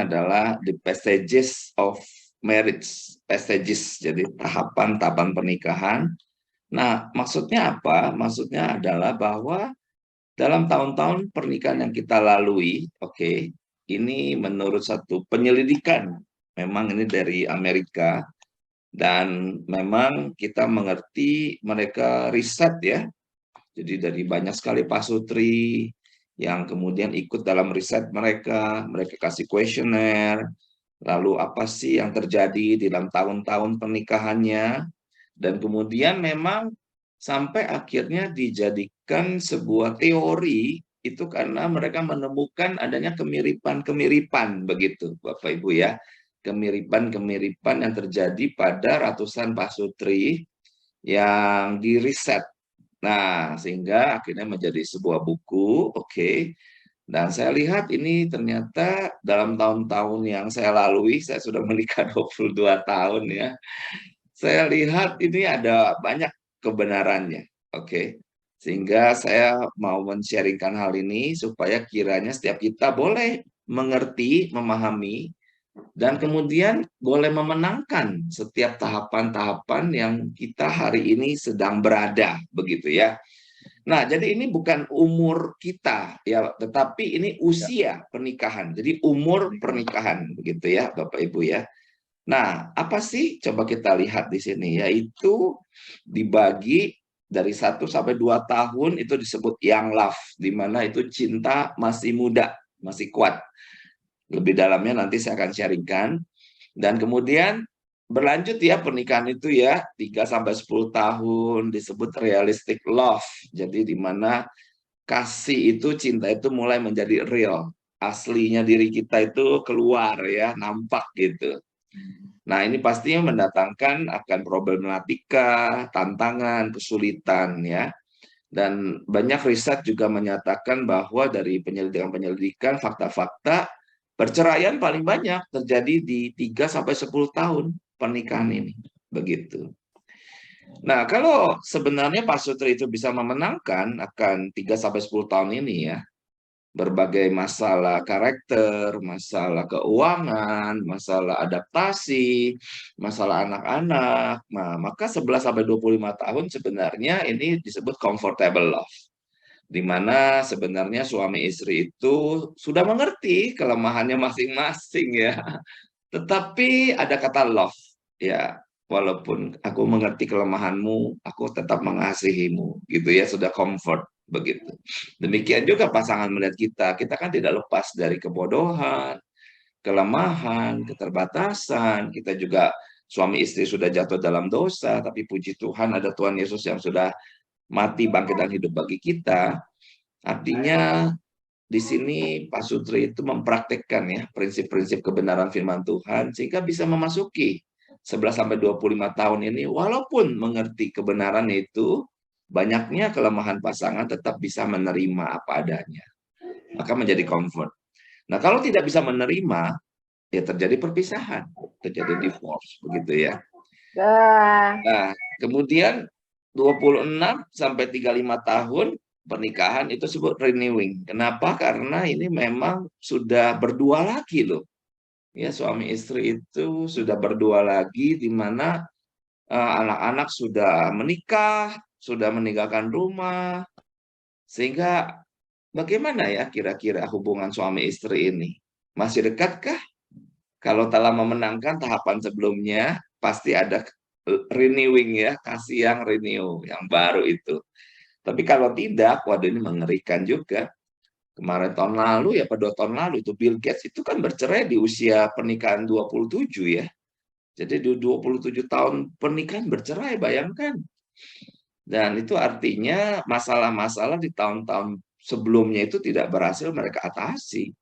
judulnya adalah The Passages of Marriage, passages, jadi tahapan-tahapan pernikahan. Nah, maksudnya apa? Maksudnya adalah bahwa dalam tahun-tahun pernikahan yang kita lalui, oke, ini menurut satu penyelidikan, memang ini dari Amerika, dan memang kita mengerti mereka riset ya, jadi dari banyak sekali pasutri yang kemudian ikut dalam riset mereka, mereka kasih kuesioner, lalu apa sih yang terjadi di dalam tahun-tahun pernikahannya, dan kemudian memang sampai akhirnya dijadikan sebuah teori itu karena mereka menemukan adanya kemiripan-kemiripan begitu Bapak Ibu ya. Kemiripan-kemiripan yang terjadi pada ratusan pasutri yang diriset. Nah, sehingga akhirnya menjadi sebuah buku, oke. Dan saya lihat ini ternyata dalam tahun-tahun yang saya lalui, saya sudah menikah 22 tahun ya. Saya lihat ini ada banyak kebenarannya, oke. Sehingga saya mau men-sharingkan hal ini supaya kiranya setiap kita boleh mengerti, memahami, dan kemudian boleh memenangkan setiap tahapan-tahapan yang kita hari ini sedang berada, begitu ya. Nah, jadi ini bukan umur kita ya, tetapi ini usia pernikahan. Jadi umur pernikahan begitu ya, Bapak Ibu ya. Nah, apa sih? Coba kita lihat di sini, yaitu dibagi dari 1 sampai 2 tahun itu disebut young love, di mana itu cinta masih muda, masih kuat. Lebih dalamnya nanti saya akan sharingkan. Dan kemudian berlanjut ya pernikahan itu ya, 3 sampai 10 tahun disebut realistic love. Jadi di mana kasih itu, cinta itu mulai menjadi real. Aslinya diri kita itu keluar ya, nampak gitu. Nah, ini pastinya mendatangkan akan problematika, tantangan, kesulitan ya. Dan banyak riset juga menyatakan bahwa dari penyelidikan-penyelidikan, fakta-fakta, perceraian paling banyak terjadi di 3 sampai 10 tahun pernikahan ini. Begitu. Nah, kalau sebenarnya Pak Sutri itu bisa memenangkan akan 3 sampai 10 tahun ini ya, berbagai masalah karakter, masalah keuangan, masalah adaptasi, masalah anak-anak. Nah, maka 11 sampai 25 tahun sebenarnya ini disebut comfortable love. Di mana sebenarnya suami istri itu sudah mengerti kelemahannya masing-masing ya. Tetapi ada kata love ya. Walaupun aku mengerti kelemahanmu, aku tetap mengasihimu, gitu ya, sudah comfort begitu. Demikian juga pasangan melihat kita, kita kan tidak lepas dari kebodohan, kelemahan, keterbatasan. Kita juga suami istri sudah jatuh dalam dosa, tapi puji Tuhan ada Tuhan Yesus yang sudah mati, bangkit dan hidup bagi kita. Artinya di sini Pak Sutri itu mempraktekkan ya prinsip-prinsip kebenaran firman Tuhan sehingga bisa memasuki 11 sampai 25 tahun ini walaupun mengerti kebenaran itu, banyaknya kelemahan pasangan tetap bisa menerima apa adanya. Maka menjadi comfort. Nah, kalau tidak bisa menerima, ya terjadi perpisahan, terjadi divorce begitu ya. Nah, kemudian 26 sampai 35 tahun pernikahan itu disebut renewing. Kenapa? Karena ini memang sudah berdua lagi loh. Ya, suami istri itu sudah berdua lagi di mana anak-anak sudah menikah, sudah meninggalkan rumah. Sehingga bagaimana ya kira-kira hubungan suami istri ini? Masih dekatkah? Kalau telah memenangkan tahapan sebelumnya, pasti ada renewing ya, kasih yang renew, yang baru itu. Tapi kalau tidak, waduh ini mengerikan juga. Kemarin tahun lalu ya, pada 2 tahun lalu itu Bill Gates itu kan bercerai di usia pernikahan 27 ya. Jadi di 27 tahun pernikahan bercerai, bayangkan. Dan itu artinya masalah-masalah di tahun-tahun sebelumnya itu tidak berhasil mereka atasi.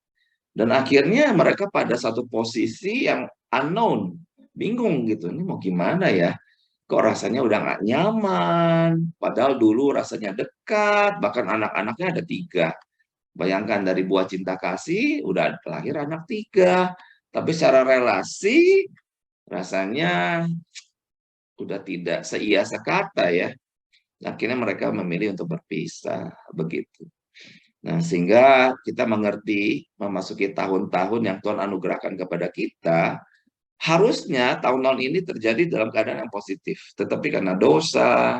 Dan akhirnya mereka pada satu posisi yang unknown, bingung gitu, ini mau gimana ya? Kok rasanya udah nggak nyaman, padahal dulu rasanya dekat, bahkan anak-anaknya ada 3. Bayangkan dari buah cinta kasih, udah lahir anak 3. Tapi secara relasi, rasanya udah tidak seia sekata ya. Akhirnya mereka memilih untuk berpisah, begitu. Nah, sehingga kita mengerti memasuki tahun-tahun yang Tuhan anugerahkan kepada kita, harusnya tahun-tahun ini terjadi dalam keadaan yang positif. Tetapi karena dosa,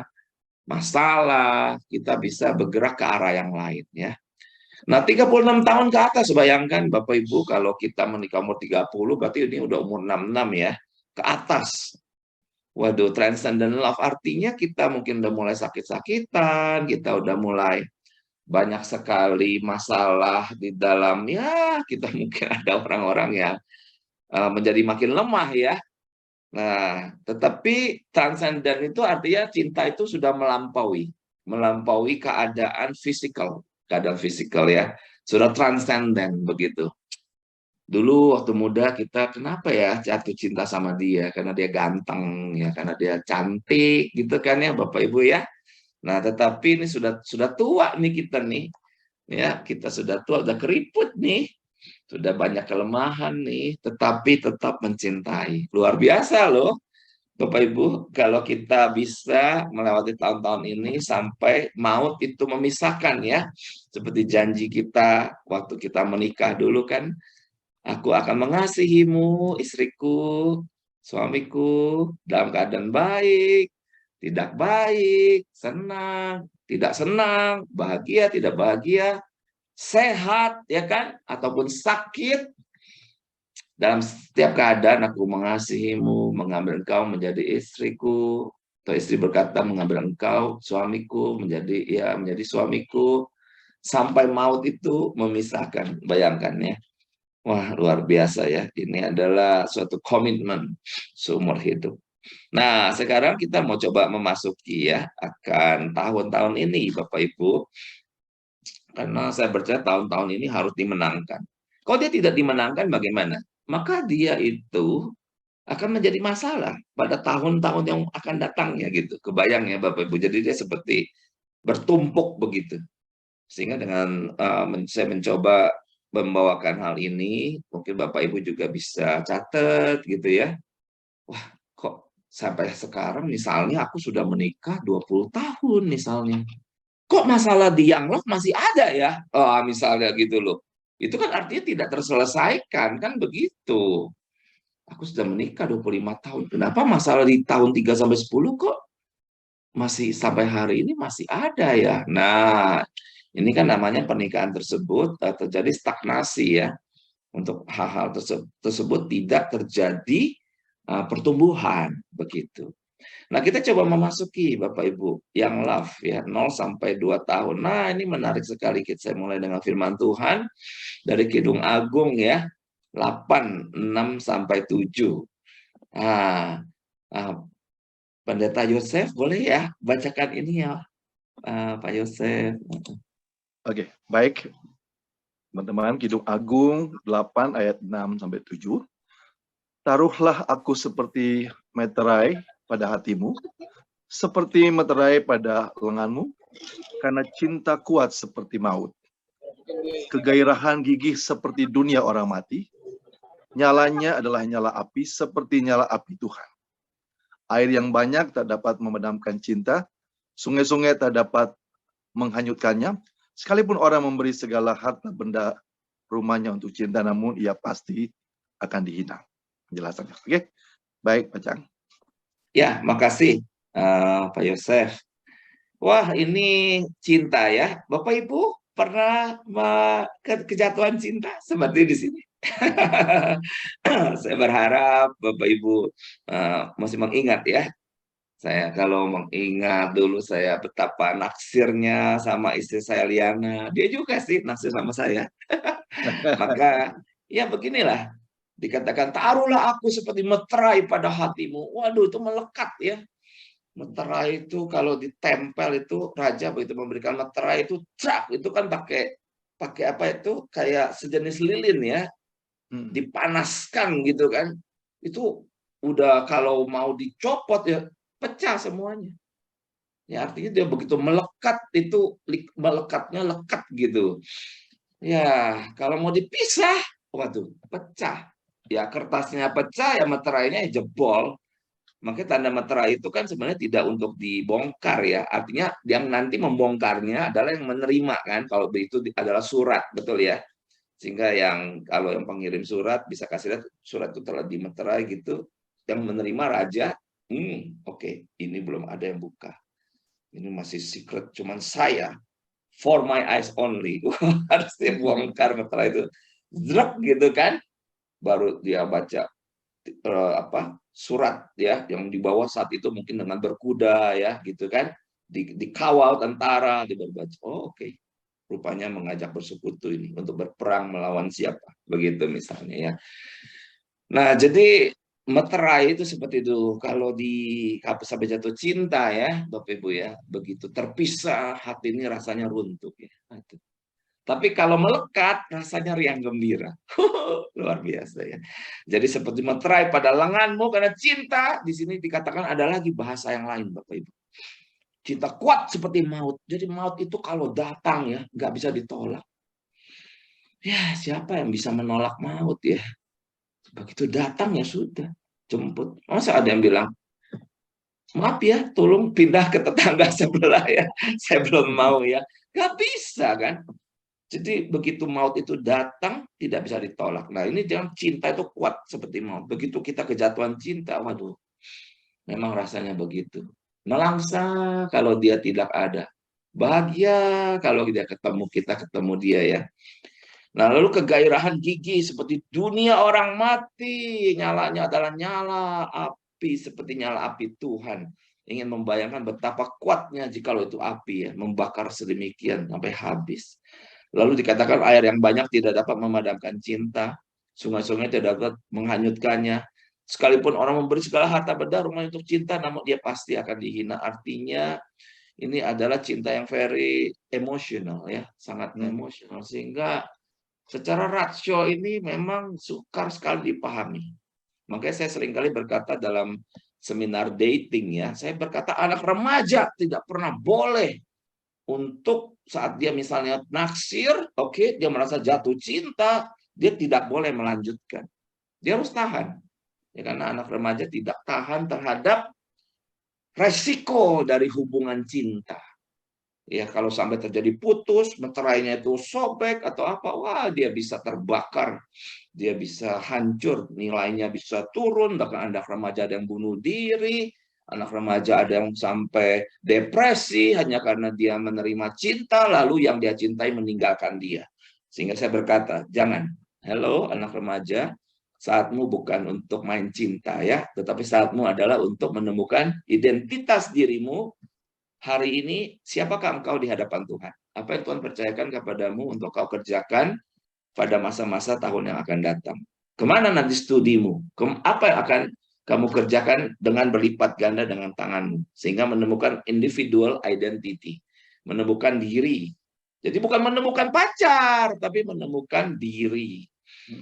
masalah, kita bisa bergerak ke arah yang lain ya. Nah, 36 tahun ke atas, bayangkan Bapak Ibu, kalau kita menikah umur 30, berarti ini udah umur 66 ya, ke atas. Waduh, transcendent love artinya kita mungkin udah mulai sakit-sakitan, kita udah mulai banyak sekali masalah di dalam, ya kita mungkin ada orang-orang yang menjadi makin lemah ya. Nah, tetapi transcendent itu artinya cinta itu sudah melampaui keadaan fisikal ya, sudah transcendent begitu. Dulu waktu muda kita kenapa ya jatuh cinta sama dia? Karena dia ganteng ya, karena dia cantik gitu kan ya Bapak Ibu ya. Nah, tetapi ini sudah tua nih kita nih. Ya, kita sudah tua, udah keriput nih. Sudah banyak kelemahan nih, tetapi tetap mencintai. Luar biasa loh. Bapak Ibu, kalau kita bisa melewati tahun-tahun ini sampai maut itu memisahkan ya. Seperti janji kita waktu kita menikah dulu kan, aku akan mengasihimu, istriku, suamiku, dalam keadaan baik, tidak baik, senang, tidak senang, bahagia, tidak bahagia, sehat, ya kan? Ataupun sakit, dalam setiap keadaan aku mengasihimu, mengambil engkau menjadi istriku, atau istri berkata mengambil engkau, suamiku, menjadi suamiku, sampai maut itu memisahkan. Bayangkan ya. Wah, luar biasa ya. Ini adalah suatu komitmen seumur hidup. Nah, sekarang kita mau coba memasuki ya akan tahun-tahun ini, Bapak Ibu. Karena saya percaya tahun-tahun ini harus dimenangkan. Kalau dia tidak dimenangkan, bagaimana? Maka dia itu akan menjadi masalah pada tahun-tahun yang akan datangnya gitu. Kebayang ya Bapak Ibu. Jadi dia seperti bertumpuk begitu. Sehingga dengan saya mencoba membawakan hal ini, mungkin Bapak Ibu juga bisa catat gitu ya. Wah, kok sampai sekarang misalnya aku sudah menikah 20 tahun misalnya. Kok masalah di yang love masih ada ya? Oh, misalnya gitu loh. Itu kan artinya tidak terselesaikan, kan begitu. Aku sudah menikah 25 tahun. Kenapa masalah di tahun 3 sampai 10 kok masih sampai hari ini masih ada ya? Nah, ini kan namanya pernikahan tersebut terjadi stagnasi ya. Untuk hal-hal tersebut tidak terjadi pertumbuhan begitu. Nah, kita coba memasuki Bapak Ibu yang love ya, 0 sampai 2 tahun. Nah, ini menarik sekali. Saya mulai dengan firman Tuhan dari Kidung Agung ya, 8, 6 sampai 7. Ah, ah, Pendeta Yosef boleh ya bacakan ini ya, Pak Yosef. Oke, baik. Teman-teman, Kidung Agung 8 ayat 6 sampai 7. Taruhlah aku seperti meterai pada hatimu, seperti meterai pada lenganmu, karena cinta kuat seperti maut. Kegairahan gigih seperti dunia orang mati, nyalanya adalah nyala api seperti nyala api Tuhan. Air yang banyak tak dapat memadamkan cinta, sungai-sungai tak dapat menghanyutkannya. Sekalipun orang memberi segala harta benda rumahnya untuk cinta, namun ia pasti akan dihina. Penjelasannya. Oke, baik Pak Cang. Ya, makasih Pak Yosef. Wah, ini cinta ya. Bapak Ibu pernah kejatuhan cinta seperti di sini? Saya berharap Bapak Ibu masih mengingat ya. Saya kalau mengingat dulu saya betapa naksirnya sama istri saya Liana. Dia juga sih naksir sama saya. Maka ya beginilah. Dikatakan taruhlah aku seperti meterai pada hatimu. Waduh, itu melekat ya. Meterai itu kalau ditempel itu raja begitu memberikan meterai itu cak itu kan pakai pakai apa itu kayak sejenis lilin ya, dipanaskan gitu kan. Itu udah kalau mau dicopot ya pecah semuanya. Ya artinya dia begitu melekat itu melekatnya lekat gitu. Ya, kalau mau dipisah, waduh, pecah. Ya kertasnya pecah ya meterainya jebol. Makanya tanda meterai itu kan sebenarnya tidak untuk dibongkar ya. Artinya yang nanti membongkarnya adalah yang menerima kan. Kalau itu adalah surat, betul ya. Sehingga yang kalau yang pengirim surat bisa kasih lihat surat itu telah dimeterai gitu. Yang menerima raja, oke, ini belum ada yang buka. Ini masih secret, cuman saya. For my eyes only. Harus dia bongkar meterai itu. Zrek gitu kan. Baru dia baca surat ya yang dibawa saat itu mungkin dengan berkuda ya gitu kan, dikawal tentara, dibaca. Oke. Rupanya mengajak bersekutu ini untuk berperang melawan siapa, begitu misalnya ya. Nah, jadi meterai itu seperti itu. Kalau di sampai jatuh cinta ya, Bapak Ibu ya, begitu terpisah hati ini rasanya runtuh ya. Tapi kalau melekat rasanya riang gembira. Luar biasa ya. Jadi seperti meterai pada lenganmu karena cinta, di sini dikatakan ada lagi bahasa yang lain Bapak Ibu. Cinta kuat seperti maut. Jadi maut itu kalau datang ya, nggak bisa ditolak. Ya, siapa yang bisa menolak maut ya? Begitu datang ya sudah, jemput. Masa ada yang bilang, maaf ya, tolong pindah ke tetangga sebelah ya. Saya belum mau ya. Nggak bisa kan? Jadi begitu maut itu datang, tidak bisa ditolak. Nah ini jangan cinta itu kuat seperti maut. Begitu kita kejatuhan cinta, waduh, memang rasanya begitu. Melangsa kalau dia tidak ada. Bahagia kalau kita ketemu dia ya. Nah lalu kegairahan gigi seperti dunia orang mati. Nyalanya adalah nyala api, seperti nyala api Tuhan. Ingin membayangkan betapa kuatnya jikalau itu api ya, membakar sedemikian sampai habis. Lalu dikatakan air yang banyak tidak dapat memadamkan cinta. Sungai-sungai tidak dapat menghanyutkannya. Sekalipun orang memberi segala harta benda rumah untuk cinta, namun dia pasti akan dihina. Artinya ini adalah cinta yang very emotional ya, sangat emosional. Sehingga secara rasio ini memang sukar sekali dipahami. Makanya saya seringkali berkata dalam seminar dating ya, saya berkata anak remaja tidak pernah boleh untuk saat dia misalnya naksir, oke, dia merasa jatuh cinta, dia tidak boleh melanjutkan. Dia harus tahan. Ya, karena anak remaja tidak tahan terhadap resiko dari hubungan cinta. Ya, kalau sampai terjadi putus, meterainya itu sobek atau apa, wah dia bisa terbakar, dia bisa hancur, nilainya bisa turun, bahkan anak remaja ada yang bunuh diri, anak remaja ada yang sampai depresi hanya karena dia menerima cinta, lalu yang dia cintai meninggalkan dia. Sehingga saya berkata, jangan, hello anak remaja, saatmu bukan untuk main cinta ya, tetapi saatmu adalah untuk menemukan identitas dirimu. Hari ini, siapakah engkau di hadapan Tuhan? Apa yang Tuhan percayakan kepadamu untuk kau kerjakan pada masa-masa tahun yang akan datang? Kemana nanti studimu? Apa yang akan kamu kerjakan dengan berlipat ganda dengan tanganmu? Sehingga menemukan individual identity. Menemukan diri. Jadi bukan menemukan pacar, tapi menemukan diri.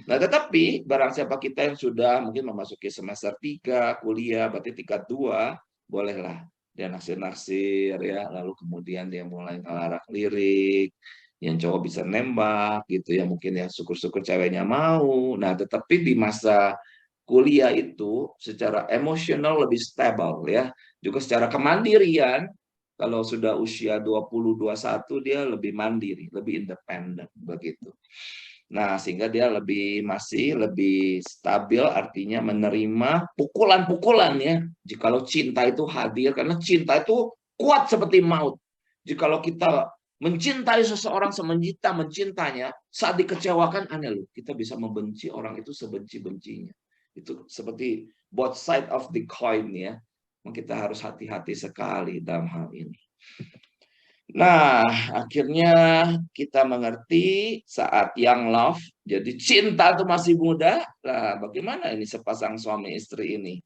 Nah, tetapi barang siapa kita yang sudah mungkin memasuki semester 3, kuliah, berarti tingkat 2, bolehlah dia naksir-naksir ya, lalu kemudian dia mulai ngelarak lirik, yang cowok bisa nembak gitu ya, mungkin ya syukur-syukur ceweknya mau. Nah, tetapi di masa kuliah itu secara emosional lebih stable ya, juga secara kemandirian kalau sudah usia 20, 21 dia lebih mandiri, lebih independen begitu. Nah, sehingga dia masih lebih stabil, artinya menerima pukulan-pukulan ya. Jikalau cinta itu hadir, karena cinta itu kuat seperti maut. Jikalau kita mencintai seseorang semenjita mencintanya, saat dikecewakan aneh loh, kita bisa membenci orang itu sebenci-bencinya. Itu seperti both side of the coin ya. Kita harus hati-hati sekali dalam hal ini. Nah, akhirnya kita mengerti saat young love, jadi cinta itu masih muda. Nah, bagaimana ini sepasang suami istri ini?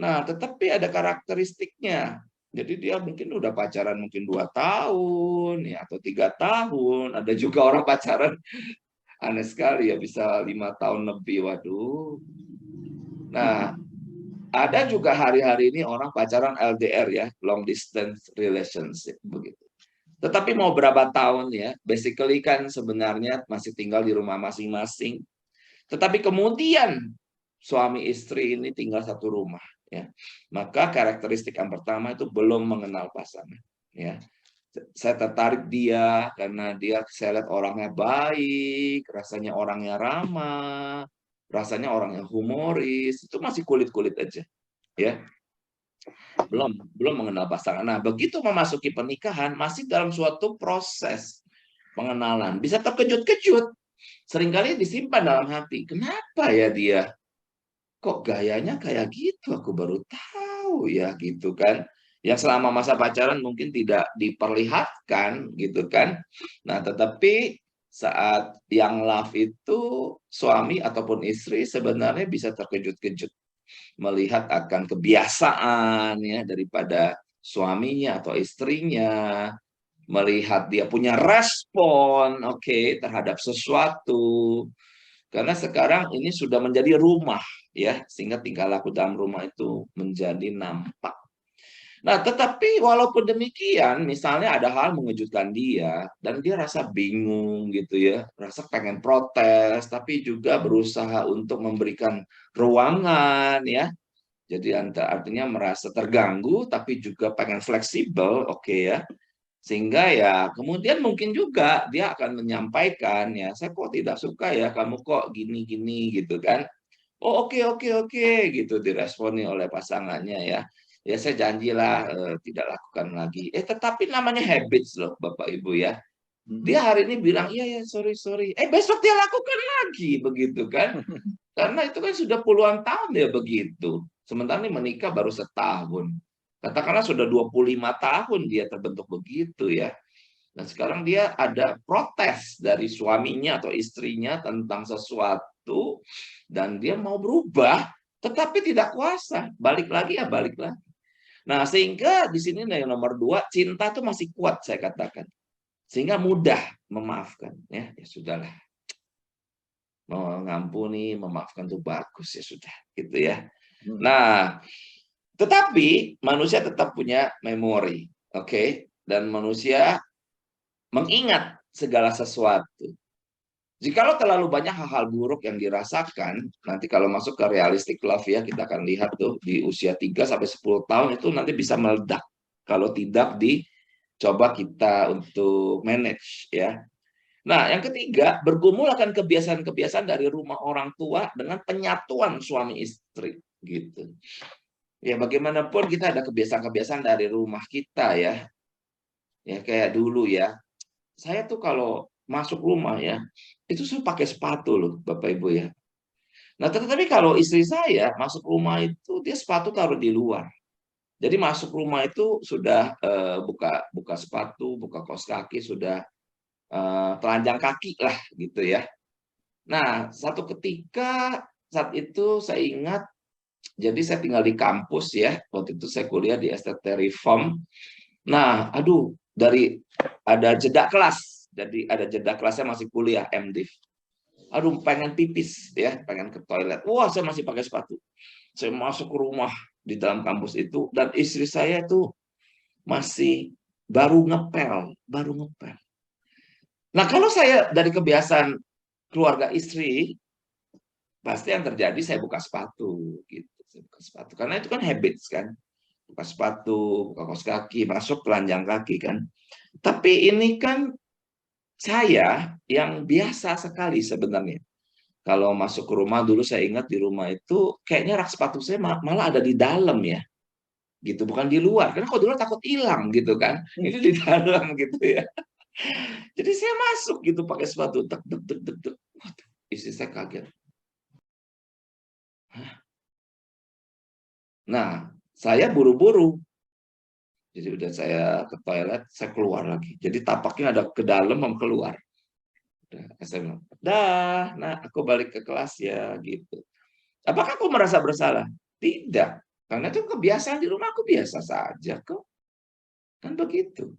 Nah, tetapi ada karakteristiknya. Jadi dia mungkin udah pacaran mungkin 2 tahun ya atau 3 tahun. Ada juga orang pacaran aneh sekali ya bisa 5 tahun lebih. Waduh. Nah, ada juga hari-hari ini orang pacaran LDR ya, long distance relationship begitu. Tetapi mau berapa tahun ya, basically kan sebenarnya masih tinggal di rumah masing-masing. Tetapi kemudian suami istri ini tinggal satu rumah. ya. Maka karakteristik yang pertama itu belum mengenal pasangan, ya. Saya tertarik dia karena saya lihat orangnya baik, rasanya orangnya ramah, rasanya orangnya humoris, itu masih kulit-kulit aja, ya. Belum mengenal pasangan. Nah, begitu memasuki pernikahan masih dalam suatu proses pengenalan. Bisa terkejut-kejut. Seringkali disimpan dalam hati. Kenapa ya dia? Kok gayanya kayak gitu? Aku baru tahu ya gitu kan. Yang selama masa pacaran mungkin tidak diperlihatkan gitu kan. Nah, tetapi saat yang love itu suami ataupun istri sebenarnya bisa terkejut-kejut melihat akan kebiasaan ya daripada suaminya atau istrinya, melihat dia punya respon terhadap sesuatu. Karena sekarang ini sudah menjadi rumah ya, sehingga tingkah laku dalam rumah itu menjadi nampak. Nah, tetapi walaupun demikian, misalnya ada hal mengejutkan dia, dan dia rasa bingung gitu ya, rasa pengen protes, tapi juga berusaha untuk memberikan ruangan ya. Jadi artinya merasa terganggu, tapi juga pengen fleksibel, ya. Sehingga ya kemudian mungkin juga dia akan menyampaikan ya, saya kok tidak suka ya kamu kok gini-gini gitu kan. Oh oke gitu diresponi oleh pasangannya ya. Ya saya janjilah tidak lakukan lagi. Tetapi namanya habits loh Bapak Ibu ya. Dia hari ini bilang iya ya sorry. Besok dia lakukan lagi begitu kan. Karena itu kan sudah puluhan tahun dia begitu. Sementara ini menikah baru setahun. Katakanlah sudah 25 tahun dia terbentuk begitu ya. Dan sekarang dia ada protes dari suaminya atau istrinya tentang sesuatu dan dia mau berubah, tetapi tidak kuasa. Balik lagi ya balik lagi. Nah, sehingga di sini yang nomor 2, cinta itu masih kuat saya katakan. Sehingga mudah memaafkan. Ya sudahlah. Mengampuni, memaafkan itu bagus ya sudah. Gitu ya. Nah, tetapi manusia tetap punya memori. Dan manusia mengingat segala sesuatu. Jikalau terlalu banyak hal-hal buruk yang dirasakan, nanti kalau masuk ke realistic love ya, kita akan lihat tuh di usia 3-10 tahun itu nanti bisa meledak. Kalau tidak dicoba kita untuk manage ya. Nah, yang ketiga, bergumul akan kebiasaan-kebiasaan dari rumah orang tua dengan penyatuan suami istri gitu. Ya bagaimanapun kita ada kebiasaan-kebiasaan dari rumah kita ya. Ya kayak dulu ya. Saya tuh kalau masuk rumah ya, itu saya pakai sepatu loh, Bapak Ibu ya. Nah, tetapi kalau istri saya masuk rumah itu dia sepatu taruh di luar. Jadi masuk rumah itu sudah buka sepatu, buka kaos kaki, sudah telanjang kaki lah gitu ya. Nah, satu ketika saat itu saya ingat, jadi saya tinggal di kampus ya. Waktu itu saya kuliah di STT Reform. Nah, aduh, ada jeda kelas. Jadi ada jeda kelasnya masih kuliah MDiv. Aduh, pengen pipis ya, pengen ke toilet. Wah, saya masih pakai sepatu. Saya masuk ke rumah di dalam kampus itu dan istri saya itu masih baru ngepel. Nah, kalau saya dari kebiasaan keluarga istri, pasti yang terjadi saya buka sepatu gitu. Saya buka sepatu karena itu kan habits kan. Buka sepatu, buka kaos kaki, masuk telanjang kaki kan. Tapi ini kan saya yang biasa sekali sebenarnya. Kalau masuk ke rumah dulu saya ingat di rumah itu kayaknya rak sepatu saya malah ada di dalam ya. Gitu, bukan di luar. Karena kalau dulu takut hilang gitu kan. Ini di dalam gitu ya. Jadi saya masuk gitu pakai sepatu tek tek tek tek tek. Istri saya kaget. Hah? Nah, saya buru-buru. Jadi udah saya ke toilet, saya keluar lagi. Jadi tapaknya ada ke dalam sama keluar. Saya bilang, dah, nah aku balik ke kelas ya gitu. Apakah aku merasa bersalah? Tidak, karena itu kebiasaan di rumah aku biasa saja kok. Kan begitu.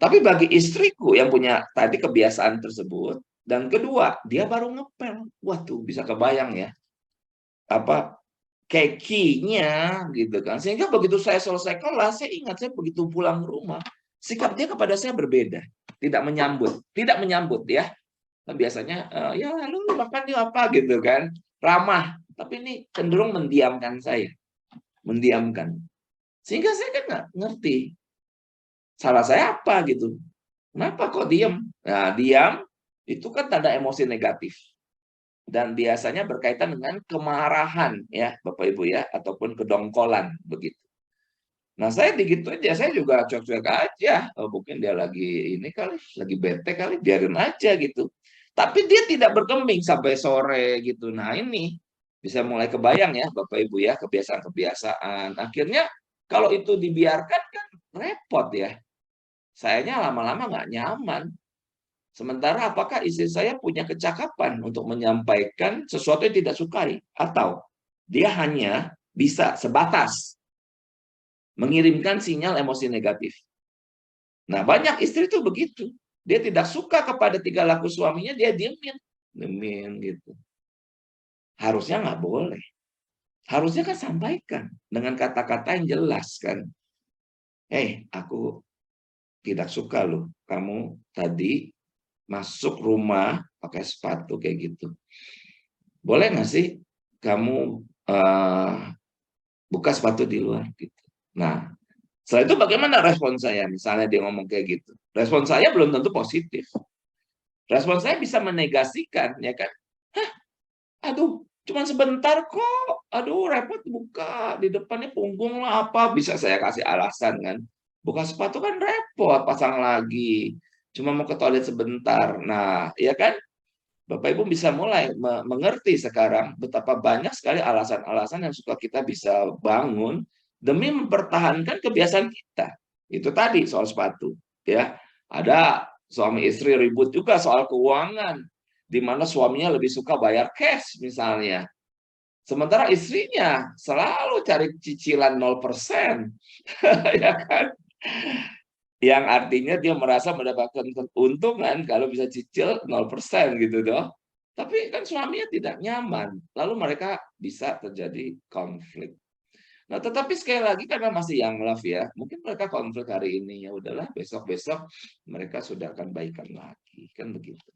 Tapi bagi istriku yang punya tadi kebiasaan tersebut, dan kedua, dia baru ngepel. Wah tuh bisa kebayang ya. Apa kekinya gitu kan. Sehingga begitu saya selesai kelas, saya ingat saya begitu pulang ke rumah, sikap dia kepada saya berbeda. Tidak menyambut ya. Nah, biasanya ya lalu makan dia apa gitu kan, ramah. Tapi ini cenderung mendiamkan saya, mendiamkan. Sehingga saya kan nggak ngerti, salah saya apa gitu. Kenapa kok diam? Nah, diam itu kan tanda emosi negatif. Dan biasanya berkaitan dengan kemarahan ya Bapak Ibu ya, ataupun kedongkolan begitu. Nah saya begitu aja, saya juga cuek-cuek aja. Oh, mungkin dia lagi ini kali, lagi bete kali, biarin aja gitu. Tapi dia tidak berkembang sampai sore gitu. Nah ini bisa mulai kebayang ya Bapak Ibu ya, kebiasaan-kebiasaan. Akhirnya kalau itu dibiarkan kan repot ya. Sayanya lama-lama nggak nyaman. Sementara apakah istri saya punya kecakapan untuk menyampaikan sesuatu yang tidak sukai? Atau dia hanya bisa sebatas mengirimkan sinyal emosi negatif. Nah, banyak istri itu begitu. Dia tidak suka kepada tingkah laku suaminya, dia diemin gitu. Harusnya nggak boleh. Harusnya kan sampaikan dengan kata-kata yang jelas kan. Aku tidak suka loh, kamu tadi masuk rumah pakai sepatu kayak gitu. Boleh nggak sih kamu buka sepatu di luar gitu. Nah, setelah itu bagaimana respon saya? Misalnya dia ngomong kayak gitu. Respon saya belum tentu positif. Respon saya bisa menegasikan, ya kan? Hah, aduh, cuma sebentar kok. Aduh, repot buka. Di depannya punggung lah apa. Bisa saya kasih alasan kan. Buka sepatu kan repot, pasang lagi. Cuma mau ke toilet sebentar. Nah, ya kan? Bapak Ibu bisa mulai mengerti sekarang betapa banyak sekali alasan-alasan yang suka kita bisa bangun demi mempertahankan kebiasaan kita. Itu tadi soal sepatu, ya. Ada suami istri ribut juga soal keuangan, di mana suaminya lebih suka bayar cash misalnya. Sementara istrinya selalu cari cicilan 0%, ya kan? Yang artinya dia merasa mendapatkan keuntungan kalau bisa cicil 0% gitu doh. Tapi kan suaminya tidak nyaman, lalu mereka bisa terjadi konflik. Nah, tetapi sekali lagi karena masih young love ya, mungkin mereka konflik hari ini, ya udahlah besok-besok mereka sudah akan baikan lagi, kan begitu.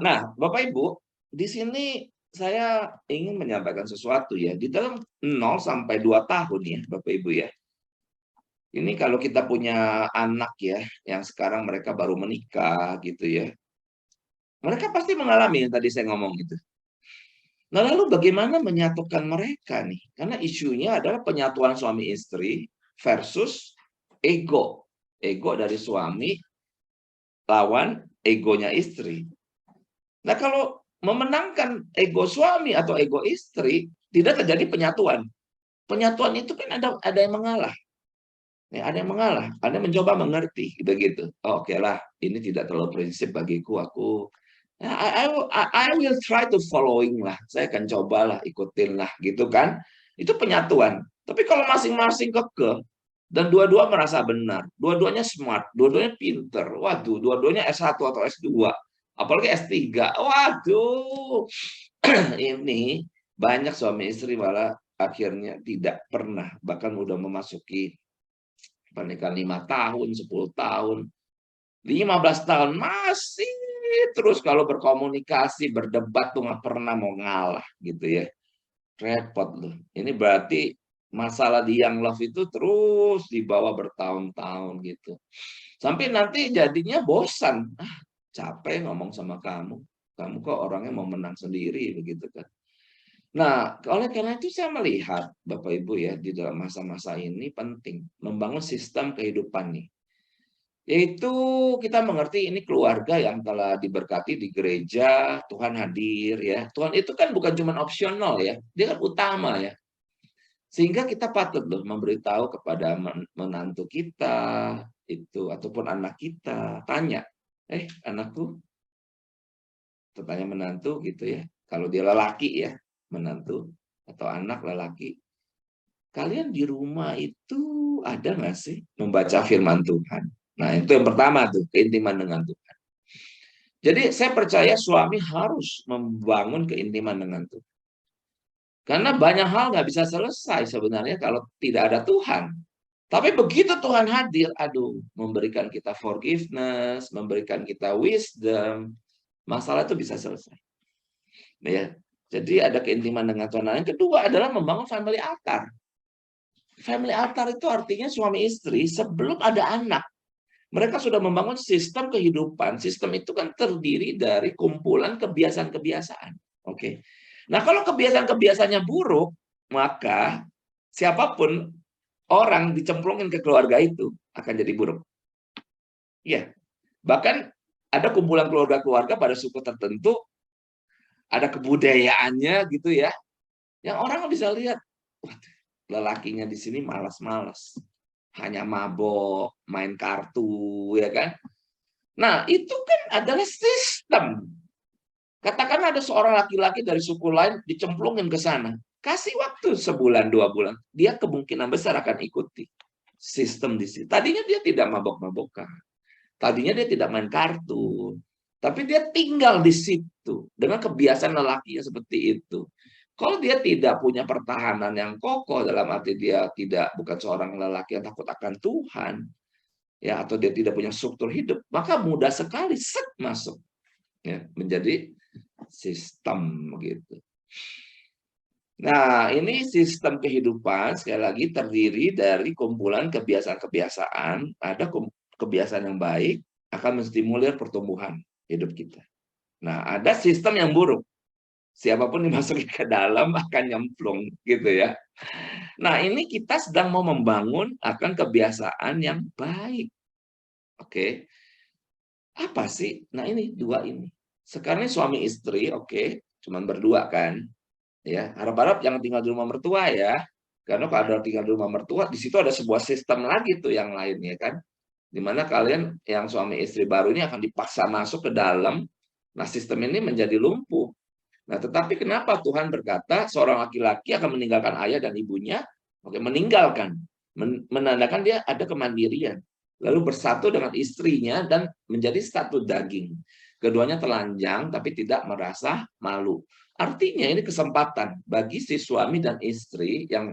Nah, Bapak Ibu, di sini saya ingin menyampaikan sesuatu ya, di dalam 0 sampai 2 tahun ya, Bapak Ibu ya. Ini kalau kita punya anak ya, yang sekarang mereka baru menikah gitu ya. Mereka pasti mengalami yang tadi saya ngomong gitu. Nah, lalu bagaimana menyatukan mereka nih? Karena isunya adalah penyatuan suami istri versus ego. Ego dari suami lawan egonya istri. Nah, kalau memenangkan ego suami atau ego istri, tidak terjadi penyatuan. Penyatuan itu kan ada yang mengalah. Ya, ada yang mengalah, ada yang mencoba mengerti, gitu-gitu. Oke lah, ini tidak terlalu prinsip bagiku. I will try to following lah. Saya akan cobalah, ikutin lah, gitu kan? Itu penyatuan. Tapi kalau masing-masing kekeh dan dua-dua merasa benar, dua-duanya smart, dua-duanya pinter, waduh, dua-duanya S1 atau S2, apalagi S3, waduh, ini banyak suami istri malah akhirnya tidak pernah, bahkan udah memasuki pernikahan 5 tahun, 10 tahun, 15 tahun masih terus kalau berkomunikasi, berdebat tuh nggak pernah mau ngalah gitu ya. Repot loh. Ini berarti masalah di young love itu terus dibawa bertahun-tahun gitu. Sampai nanti jadinya bosan. Capek ngomong sama kamu. Kamu kok orangnya mau menang sendiri begitu kan. Nah, oleh karena itu saya melihat Bapak Ibu ya, di dalam masa-masa ini penting membangun sistem kehidupan nih. Yaitu kita mengerti ini keluarga yang telah diberkati di gereja, Tuhan hadir ya. Tuhan itu kan bukan cuma opsional ya, dia kan utama ya. Sehingga kita patut loh memberitahu kepada menantu kita itu ataupun anak kita, tanya, anakku, tanya menantu gitu ya. Kalau dia lelaki ya, menantu atau anak lelaki, kalian di rumah itu ada nggak sih membaca firman Tuhan? Nah, itu yang pertama tuh, keintiman dengan Tuhan. Jadi saya percaya suami harus membangun keintiman dengan Tuhan. Karena banyak hal nggak bisa selesai sebenarnya kalau tidak ada Tuhan. Tapi begitu Tuhan hadir, aduh, memberikan kita forgiveness, memberikan kita wisdom, masalah itu bisa selesai. Ya. Jadi ada keintiman dengan Tuhan. Nah, yang kedua adalah membangun family altar. Family altar itu artinya suami istri sebelum ada anak. Mereka sudah membangun sistem kehidupan. Sistem itu kan terdiri dari kumpulan kebiasaan-kebiasaan. Oke. Nah, kalau kebiasaan-kebiasaannya buruk, maka siapapun orang dicemplungin ke keluarga itu akan jadi buruk. Iya. Bahkan ada kumpulan keluarga-keluarga pada suku tertentu, ada kebudayaannya gitu ya, yang orang bisa lihat, lelakinya di sini malas-malas, hanya mabok, main kartu, ya kan? Nah, itu kan adalah sistem. Katakan ada seorang laki-laki dari suku lain dicemplungin ke sana. Kasih waktu sebulan, 2 bulan. Dia kemungkinan besar akan ikuti sistem di situ. Tadinya dia tidak mabok-mabokan. Tadinya dia tidak main kartu. Tapi dia tinggal di situ. Dengan kebiasaan lelakinya seperti itu. Kalau dia tidak punya pertahanan yang kokoh, dalam arti dia bukan seorang lelaki yang takut akan Tuhan, ya, atau dia tidak punya struktur hidup, maka mudah sekali masuk, ya, menjadi sistem gitu. Nah, ini sistem kehidupan sekali lagi terdiri dari kumpulan kebiasaan-kebiasaan. Ada kebiasaan yang baik akan menstimulir pertumbuhan hidup kita. Nah, ada sistem yang buruk. Siapapun dimasukin ke dalam akan nyemplung gitu ya. Nah, ini kita sedang mau membangun akan kebiasaan yang baik. Oke. Apa sih? Nah, ini dua ini. Sekarang ini suami istri, oke, cuman berdua kan. Ya, harap-harap jangan tinggal di rumah mertua ya. Karena kalau ada tinggal di rumah mertua, di situ ada sebuah sistem lagi tuh yang lainnya kan. Dimana kalian yang suami istri baru ini akan dipaksa masuk ke dalam. Nah, sistem ini menjadi lumpuh. Nah, tetapi kenapa Tuhan berkata seorang laki-laki akan meninggalkan ayah dan ibunya? Oke, meninggalkan. Menandakan dia ada kemandirian. Lalu bersatu dengan istrinya dan menjadi satu daging. Keduanya telanjang tapi tidak merasa malu. Artinya ini kesempatan bagi si suami dan istri yang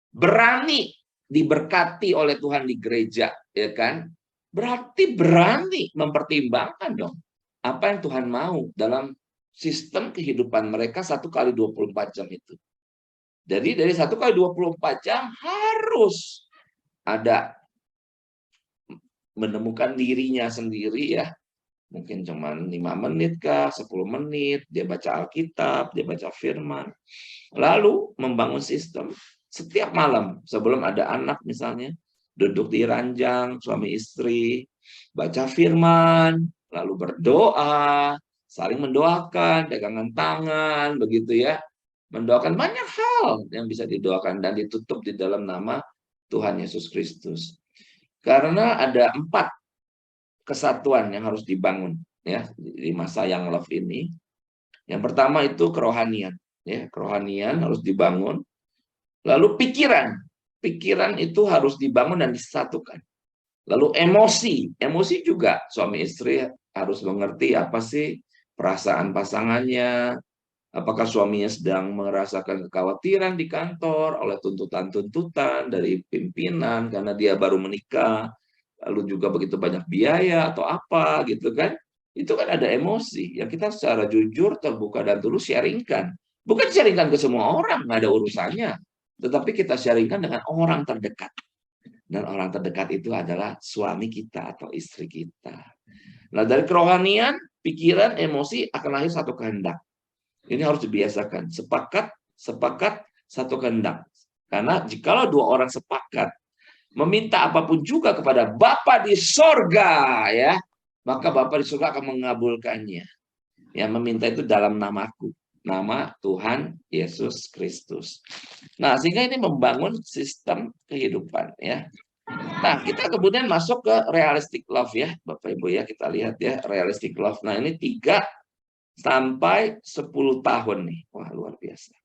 berani diberkati oleh Tuhan di gereja, ya kan? Berarti berani mempertimbangkan dong apa yang Tuhan mau dalam sistem kehidupan mereka 1 kali 24 jam itu. Jadi dari 1 kali 24 jam harus ada menemukan dirinya sendiri ya. Mungkin cuma 5 menit kah, 10 menit, dia baca Alkitab, dia baca firman. Lalu membangun sistem setiap malam sebelum ada anak misalnya, duduk di ranjang suami istri, baca firman, lalu berdoa, saling mendoakan, pegangan tangan, begitu ya. Mendoakan banyak hal yang bisa didoakan dan ditutup di dalam nama Tuhan Yesus Kristus. Karena ada 4 kesatuan yang harus dibangun ya di masa yang love ini. Yang pertama itu kerohanian, ya, kerohanian harus dibangun. Lalu pikiran itu harus dibangun dan disatukan. Lalu emosi juga suami istri harus mengerti apa sih perasaan pasangannya. Apakah suaminya sedang merasakan kekhawatiran di kantor oleh tuntutan-tuntutan dari pimpinan karena dia baru menikah, lalu juga begitu banyak biaya atau apa gitu kan. Itu kan ada emosi yang kita secara jujur, terbuka dan tulus sharingkan. Bukan sharingkan ke semua orang, nggak ada urusannya. Tetapi kita sharingkan dengan orang terdekat. Dan orang terdekat itu adalah suami kita atau istri kita. Nah, dari kerohanian, pikiran, emosi akan lahir satu kehendak. Ini harus dibiasakan. Sepakat, satu kehendak. Karena jikalau 2 orang sepakat, meminta apapun juga kepada Bapa di sorga, ya, maka Bapa di sorga akan mengabulkannya. Yang meminta itu dalam namaku, nama Tuhan Yesus Kristus. Nah, sehingga ini membangun sistem kehidupan, ya. Nah, kita kemudian masuk ke realistic love, ya, Bapak Ibu ya, kita lihat ya realistic love. Nah, ini 3 sampai 10 tahun nih, wah luar biasa.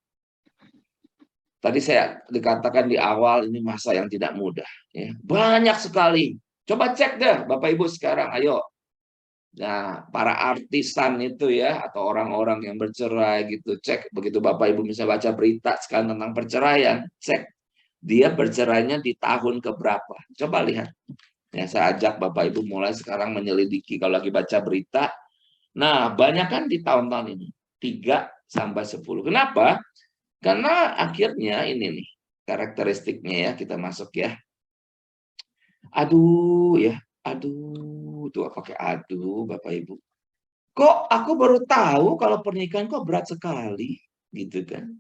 Tadi saya dikatakan di awal ini masa yang tidak mudah. Ya. Banyak sekali. Coba cek deh Bapak Ibu sekarang, ayo. Nah, para artisan itu ya, atau orang-orang yang bercerai gitu, cek. Begitu Bapak Ibu misalnya baca berita sekarang tentang perceraian, cek. Dia bercerainya di tahun keberapa. Coba lihat. Ya, saya ajak Bapak Ibu mulai sekarang menyelidiki kalau lagi baca berita. Nah, banyak kan di tahun-tahun ini. 3 sampai 10. Kenapa? Karena akhirnya ini nih karakteristiknya ya, kita masuk ya. Aduh ya, aduh tuh pakai aduh Bapak Ibu. Kok aku baru tahu kalau pernikahan kok berat sekali gitu kan.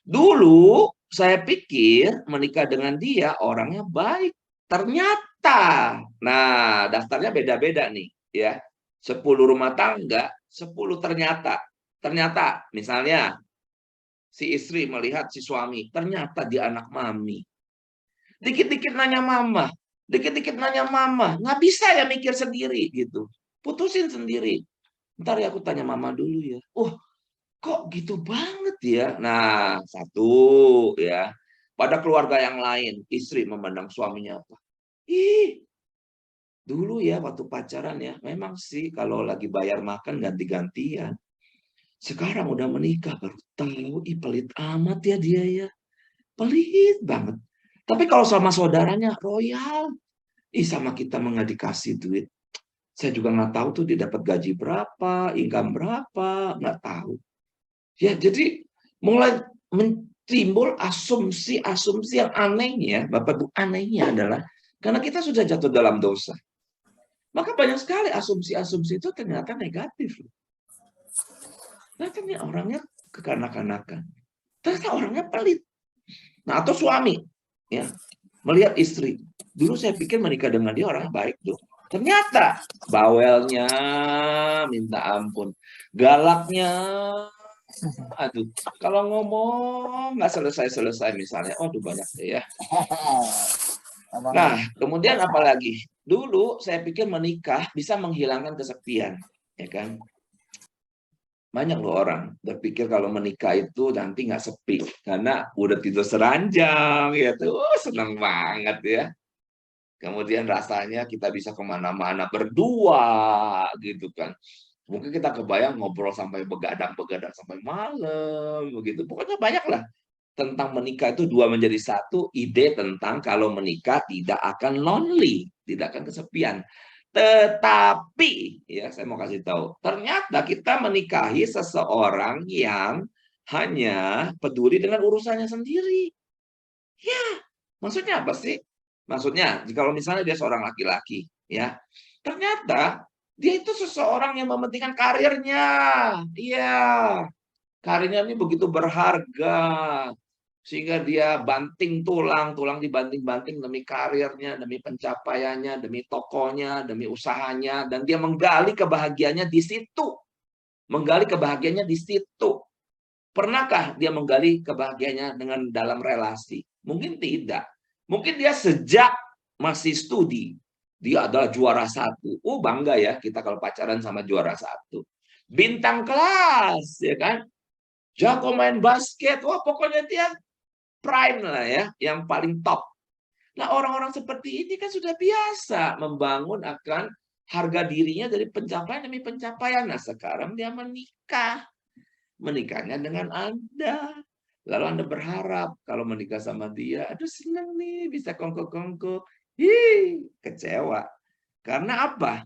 Dulu saya pikir menikah dengan dia orangnya baik. Ternyata, nah daftarnya beda-beda nih ya. 10 rumah tangga, 10 ternyata. Ternyata misalnya si istri melihat si suami, ternyata dia anak mami. Dikit-dikit nanya mama, dikit-dikit nanya mama, nggak bisa ya mikir sendiri gitu. Putusin sendiri. Ntar ya aku tanya mama dulu ya. Oh, kok gitu banget ya? Nah, satu ya. Pada keluarga yang lain, istri memandang suaminya apa? Ih, dulu ya waktu pacaran ya, memang sih kalau lagi bayar makan ganti-gantian. Sekarang udah menikah baru tahu, ih pelit amat ya dia ya. Pelit banget. Tapi kalau sama saudaranya royal, ih sama kita nggak dikasih duit. Saya juga nggak tahu tuh dia dapat gaji berapa, income berapa, nggak tahu. Ya, jadi mulai timbul asumsi-asumsi yang anehnya, Bapak Ibu, anehnya adalah karena kita sudah jatuh dalam dosa. Maka banyak sekali asumsi-asumsi itu ternyata negatif. Ternyata ini orangnya kekanak-kanakan. Ternyata orangnya pelit. Nah, atau suami ya, melihat istri. Dulu saya pikir menikah dengan dia orangnya baik tuh. Ternyata bawelnya minta ampun. Galaknya, aduh, kalau ngomong nggak selesai-selesai misalnya. Waduh, banyak deh ya. Nah, kemudian apalagi? Dulu saya pikir menikah bisa menghilangkan kesepian, ya kan? Banyak loh orang berpikir kalau menikah itu nanti nggak sepi karena udah tidur seranjang, ya tuh seneng banget ya. Kemudian rasanya kita bisa kemana-mana berdua, gitu kan. Mungkin kita kebayang ngobrol sampai begadang-begadang sampai malam, begitu. Pokoknya banyak lah tentang menikah itu dua menjadi satu, ide tentang kalau menikah tidak akan lonely, tidak akan kesepian. Tetapi, ya saya mau kasih tahu, ternyata kita menikahi seseorang yang hanya peduli dengan urusannya sendiri. Ya, maksudnya apa sih? Maksudnya, kalau misalnya dia seorang laki-laki, ya, ternyata dia itu seseorang yang mementingkan karirnya. Iya, karirnya ini begitu berharga, sehingga dia banting tulang, tulang dibanting-banting demi karirnya, demi pencapaiannya, demi tokonya, demi usahanya, dan dia menggali kebahagiaannya di situ. Menggali kebahagiaannya di situ. Pernahkah dia menggali kebahagiaannya dengan dalam relasi? Mungkin tidak. Mungkin dia sejak masih studi, dia adalah juara satu. Oh, bangga ya kita kalau pacaran sama juara satu. Bintang kelas, ya kan? Jago main basket, wah pokoknya dia prime lah ya, yang paling top. Nah, orang-orang seperti ini kan sudah biasa membangun akan harga dirinya dari pencapaian demi pencapaian. Nah, sekarang dia menikah. Menikahnya dengan Anda. Lalu Anda berharap kalau menikah sama dia, aduh senang nih bisa kongko-kongko. Kecewa. Karena apa?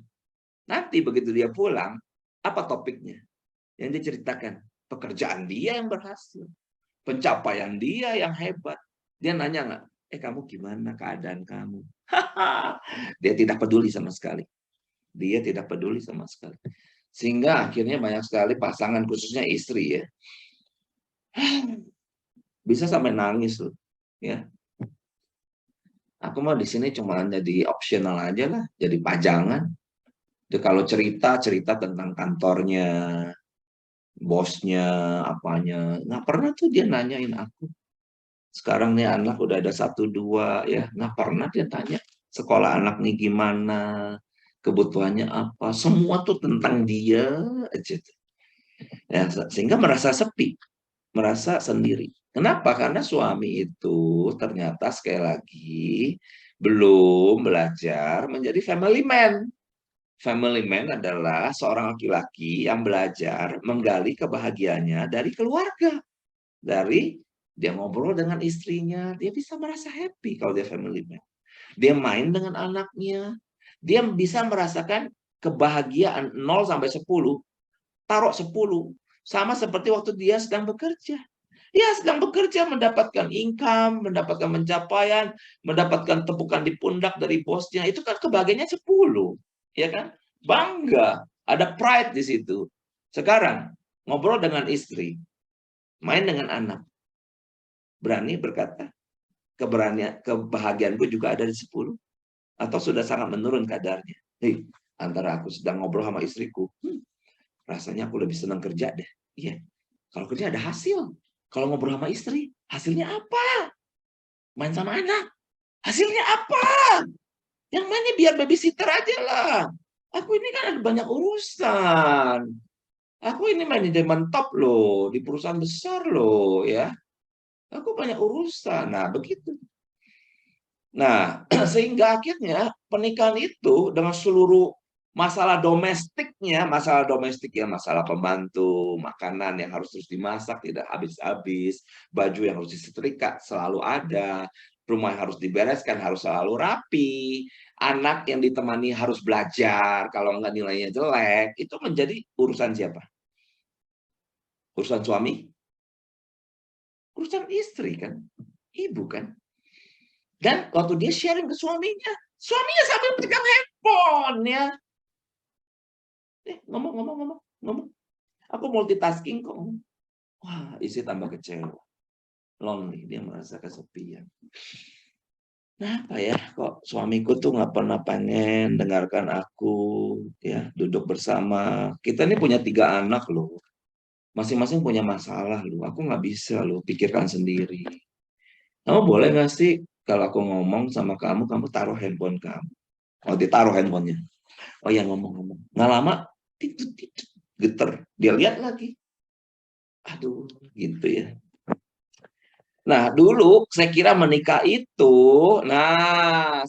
Nanti begitu dia pulang, apa topiknya? Yang diceritakan, pekerjaan dia yang berhasil. Pencapaian dia yang hebat. Dia nanya nggak, kamu gimana keadaan kamu? Dia tidak peduli sama sekali. Dia tidak peduli sama sekali. Sehingga akhirnya banyak sekali pasangan, khususnya istri ya, bisa sampai nangis loh. Ya, aku mau di sini cuma jadi optional aja lah, jadi pajangan. Jadi kalau cerita tentang kantornya, bosnya, apanya, nggak pernah tuh dia nanyain aku. Sekarang nih anak udah ada 1, 2 ya, nggak pernah dia tanya sekolah anak nih gimana, kebutuhannya apa, semua tuh tentang dia aja. Ya, sehingga merasa sepi, merasa sendiri. Kenapa? Karena suami itu ternyata sekali lagi belum belajar menjadi family man. Family man adalah seorang laki-laki yang belajar menggali kebahagiaannya dari keluarga. Dari dia ngobrol dengan istrinya, dia bisa merasa happy kalau dia family man. Dia main dengan anaknya, dia bisa merasakan kebahagiaan 0 sampai 10, taruh 10. Sama seperti waktu dia sedang bekerja. Dia sedang bekerja, mendapatkan income, mendapatkan pencapaian, mendapatkan tepukan di pundak dari bosnya. Itu kan kebahagiaannya 10, ya kan? Bangga, ada pride di situ. Sekarang ngobrol dengan istri, main dengan anak, berani berkata, kebahagiaanku juga ada di 10, atau sudah sangat menurun kadarnya. Antara aku sedang ngobrol sama istriku, rasanya aku lebih senang kerja deh. Iya, kalau kerja ada hasil. Kalau ngobrol sama istri, hasilnya apa? Main sama anak, hasilnya apa? Yang mainnya biar babysitter aja lah. Aku ini kan ada banyak urusan. Aku ini manajemen top loh, di perusahaan besar loh ya. Aku banyak urusan. Nah, begitu. Nah, sehingga akhirnya pernikahan itu dengan seluruh masalah domestiknya, masalah pembantu, makanan yang harus terus dimasak, tidak habis-habis, baju yang harus disetrika selalu ada, rumah yang harus dibereskan harus selalu rapi, anak yang ditemani harus belajar, kalau enggak nilainya jelek, itu menjadi urusan siapa? Urusan suami? Urusan istri kan? Ibu kan? Dan waktu dia sharing ke suaminya sambil pegang handphone ya. Ngomong. Aku multitasking kok. Wah, istri tambah kecewa. Lonely, dia merasa kesepian. Kenapa ya kok suamiku tuh nggak pernah pengen dengarkan aku, ya duduk bersama. Kita ini punya 3 anak loh. Masing-masing punya masalah loh. Aku nggak bisa loh pikirkan sendiri. Kamu boleh nggak sih kalau aku ngomong sama kamu, kamu taruh handphone kamu. Oh, ditaruh handphonenya. Oh ya, ngomong-ngomong. Nggak lama, titut, geter. Dia lihat lagi. Aduh, gitu ya. Nah, dulu saya kira menikah itu,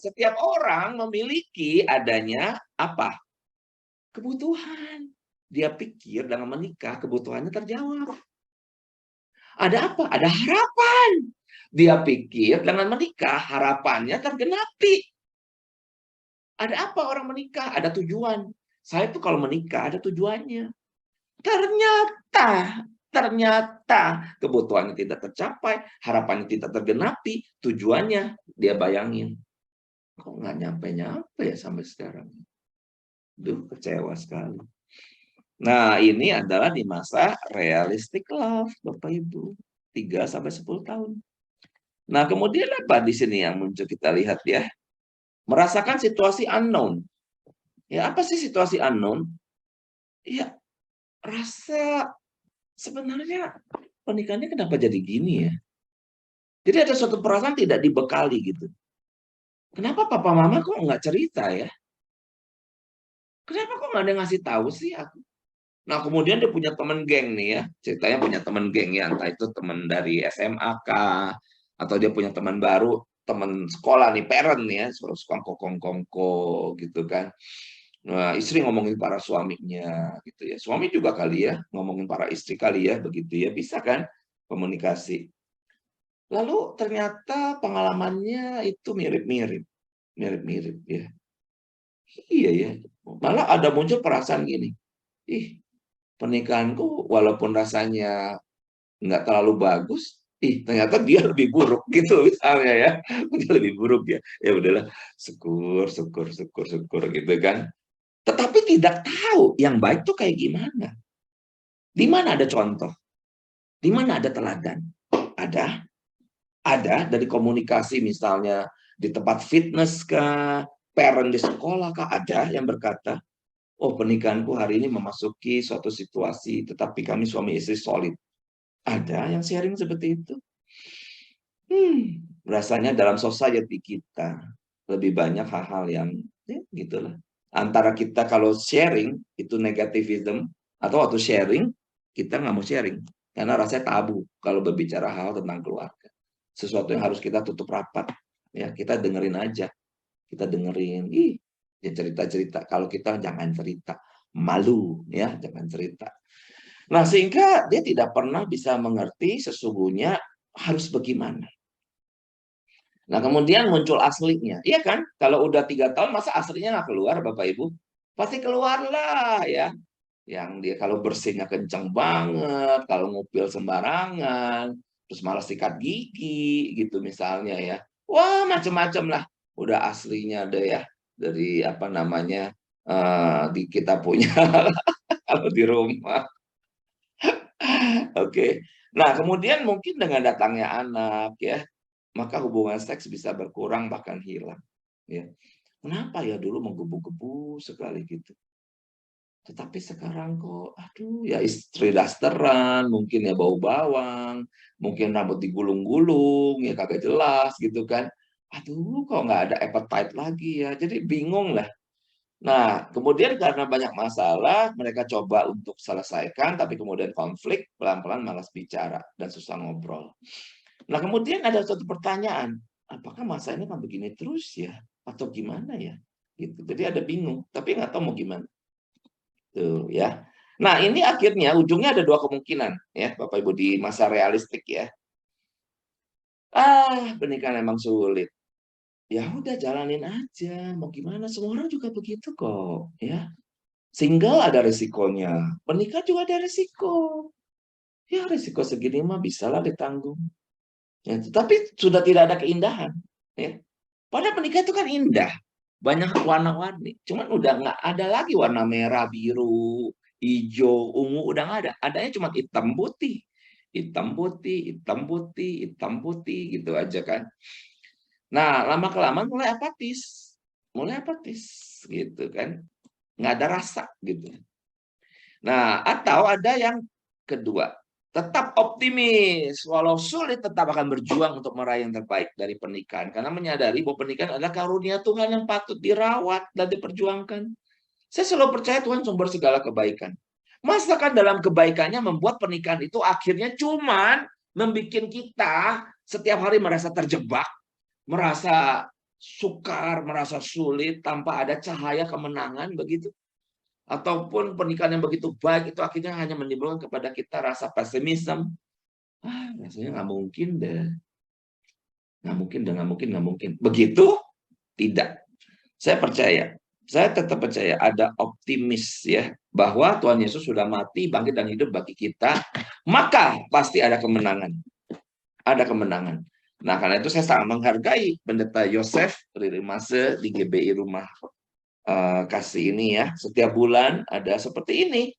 setiap orang memiliki adanya apa? Kebutuhan. Dia pikir dengan menikah, kebutuhannya terjawab. Ada apa? Ada harapan. Dia pikir dengan menikah, harapannya tergenapi. Ada apa orang menikah? Ada tujuan. Saya tuh kalau menikah ada tujuannya. Ternyata kebutuhannya tidak tercapai, harapannya tidak tergenapi, tujuannya dia bayangin. Kok nggak nyampe-nyampe ya sampai sekarang? Duh, kecewa sekali. Nah, ini adalah di masa realistic love, Bapak Ibu. 3-10 tahun. Nah, kemudian apa di sini yang muncul kita lihat ya? Merasakan situasi unknown. Ya, apa sih situasi unknown? Ya, rasa sebenarnya pernikahannya kenapa jadi gini ya? Jadi ada suatu perasaan tidak dibekali gitu. Kenapa papa mama kok nggak cerita ya? Kenapa kok nggak ada yang ngasih tahu sih aku? Nah, kemudian dia punya teman geng nih ya. Ceritanya punya teman geng ya, entah itu teman dari SMA kah, atau dia punya teman baru, teman sekolah nih, parent nih ya, suruh kongko gitu kan. Nah, istri ngomongin para suaminya gitu ya. Suami juga kali ya, ngomongin para istri kali ya, begitu ya. Bisa kan komunikasi. Lalu ternyata pengalamannya itu mirip-mirip. Mirip-mirip ya. Iya ya. Malah ada muncul perasaan gini. Ih, pernikahanku walaupun rasanya nggak terlalu bagus, ternyata dia lebih buruk gitu misalnya ya. Dia lebih buruk ya. Ya udahlah, syukur gitu kan. Tetapi tidak tahu yang baik tuh kayak gimana. Di mana ada contoh? Di mana ada teladan? Ada. Ada dari komunikasi misalnya di tempat fitness kah, parent di sekolah kah, ada yang berkata, oh pernikahanku hari ini memasuki suatu situasi, tetapi kami suami istri solid. Ada yang sharing seperti itu. Rasanya dalam society kita lebih banyak hal-hal yang ya, gitulah. Antara kita kalau sharing itu negativism, atau waktu sharing kita nggak mau sharing karena rasanya tabu kalau berbicara hal tentang keluarga. Sesuatu yang harus kita tutup rapat, ya kita dengerin aja, kita dengerin, ya cerita-cerita. Kalau kita jangan cerita, malu, ya jangan cerita. Nah sehingga dia tidak pernah bisa mengerti sesungguhnya harus bagaimana. Nah kemudian muncul aslinya, iya kan? Kalau udah 3 tahun masa aslinya nggak keluar, Bapak Ibu? Pasti keluar lah, ya. Yang dia kalau bersihnya kenceng banget, kalau ngupil sembarangan, terus malah sikat gigi gitu misalnya ya. Wah, macam-macam lah. Udah aslinya deh ya dari apa namanya di kita punya kalau di rumah. Oke. Nah, kemudian mungkin dengan datangnya anak ya, maka hubungan seks bisa berkurang bahkan hilang. Ya. Kenapa ya dulu menggebu-gebu sekali gitu. Tetapi sekarang kok, aduh ya istri dasteran, mungkin ya bau bawang, mungkin rambut digulung-gulung, ya kagak jelas gitu kan. Aduh kok nggak ada appetite lagi ya, jadi bingung lah. Nah, kemudian karena banyak masalah, mereka coba untuk selesaikan, tapi kemudian konflik, pelan-pelan malas bicara dan susah ngobrol. Nah, kemudian ada suatu pertanyaan, apakah masa ini akan begini terus ya? Atau gimana ya? Gitu. Jadi ada bingung, tapi nggak tahu mau gimana. Tuh, ya. Nah, ini akhirnya ujungnya ada dua kemungkinan, ya, Bapak Ibu, di masa realistik ya. Pernikahan emang sulit. Ya udah jalanin aja, mau gimana? Semua orang juga begitu kok, ya. Single ada resikonya, menikah juga ada resiko. Ya resiko segini mah bisalah ditanggung. Ya, tapi sudah tidak ada keindahan. Ya. Padahal menikah itu kan indah, banyak warna-warni. Cuman udah nggak ada lagi warna merah, biru, hijau, ungu, udah nggak ada. Adanya cuma hitam putih, hitam putih, hitam putih, hitam putih, gitu aja kan. Nah, lama kelamaan mulai apatis, gitu kan. Nggak ada rasa, gitu. Nah, atau ada yang kedua, tetap optimis, walau sulit tetap akan berjuang untuk meraih yang terbaik dari pernikahan. Karena menyadari bahwa pernikahan adalah karunia Tuhan yang patut dirawat dan diperjuangkan. Saya selalu percaya Tuhan sumber segala kebaikan. Masakan dalam kebaikannya membuat pernikahan itu akhirnya cuman membuat kita setiap hari merasa terjebak, merasa sukar, merasa sulit, tanpa ada cahaya kemenangan, begitu. Ataupun pernikahan yang begitu baik itu akhirnya hanya menimbulkan kepada kita rasa pesimisme. Rasanya nggak mungkin deh. Nggak mungkin. Begitu? Tidak. Saya percaya. Saya tetap percaya ada optimis ya. Bahwa Tuhan Yesus sudah mati, bangkit dan hidup bagi kita. Maka pasti ada kemenangan. Ada kemenangan. Nah, karena itu saya sangat menghargai Pendeta Yosef Ririmase di GBI Rumah Kasih ini ya. Setiap bulan ada seperti ini.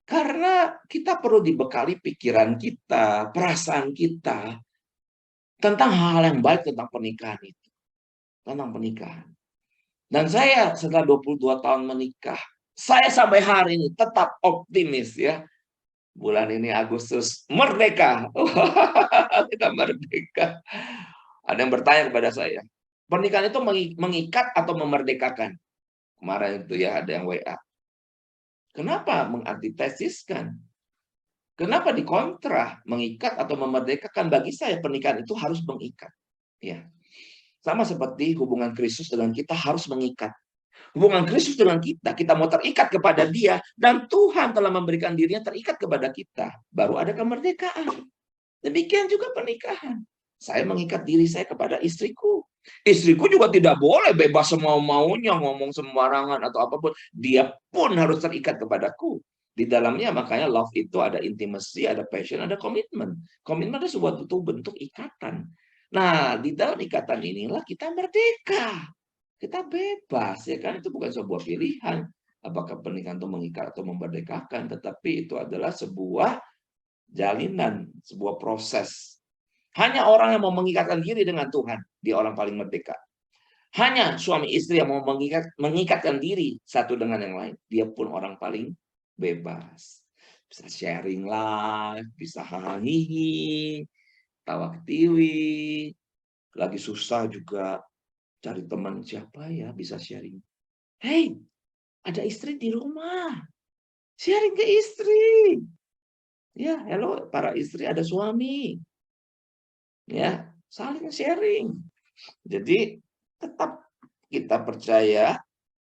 Karena kita perlu dibekali pikiran kita, perasaan kita, tentang hal-hal yang baik tentang pernikahan itu. Tentang pernikahan. Dan saya setelah 22 tahun menikah, saya sampai hari ini tetap optimis ya. Bulan ini Agustus, merdeka. Kita merdeka. Ada yang bertanya kepada saya, pernikahan itu mengikat atau memerdekakan? Kemarin itu ya ada yang WA. Kenapa mengantitesiskan? Kenapa dikontra, mengikat atau memerdekakan? Bagi saya pernikahan itu harus mengikat. Ya. Sama seperti hubungan Kristus dengan kita harus mengikat. Hubungan Kristus dengan kita mau terikat kepada Dia, dan Tuhan telah memberikan dirinya terikat kepada kita. Baru ada kemerdekaan. Demikian juga pernikahan. Saya mengikat diri saya kepada istriku. Istriku juga tidak boleh bebas semau-maunya, ngomong sembarangan atau apapun. Dia pun harus terikat kepadaku. Di dalamnya makanya love itu ada intimacy, ada passion, ada komitmen. Komitmen adalah sebuah bentuk ikatan. Nah, di dalam ikatan inilah kita merdeka. Kita bebas, ya kan? Itu bukan sebuah pilihan. Apakah pernikahan itu mengikat atau memerdekakan, tetapi itu adalah sebuah jalinan, sebuah proses. Hanya orang yang mau mengikatkan diri dengan Tuhan, dia orang paling merdeka. Hanya suami istri yang mau mengikatkan diri satu dengan yang lain, dia pun orang paling bebas. Bisa sharing lah, bisa hahihi, tawa ketiwi, lagi susah juga cari teman siapa ya bisa sharing. Hey, ada istri di rumah, sharing ke istri. Ya, hello para istri, ada suami. Ya, saling sharing. Jadi tetap kita percaya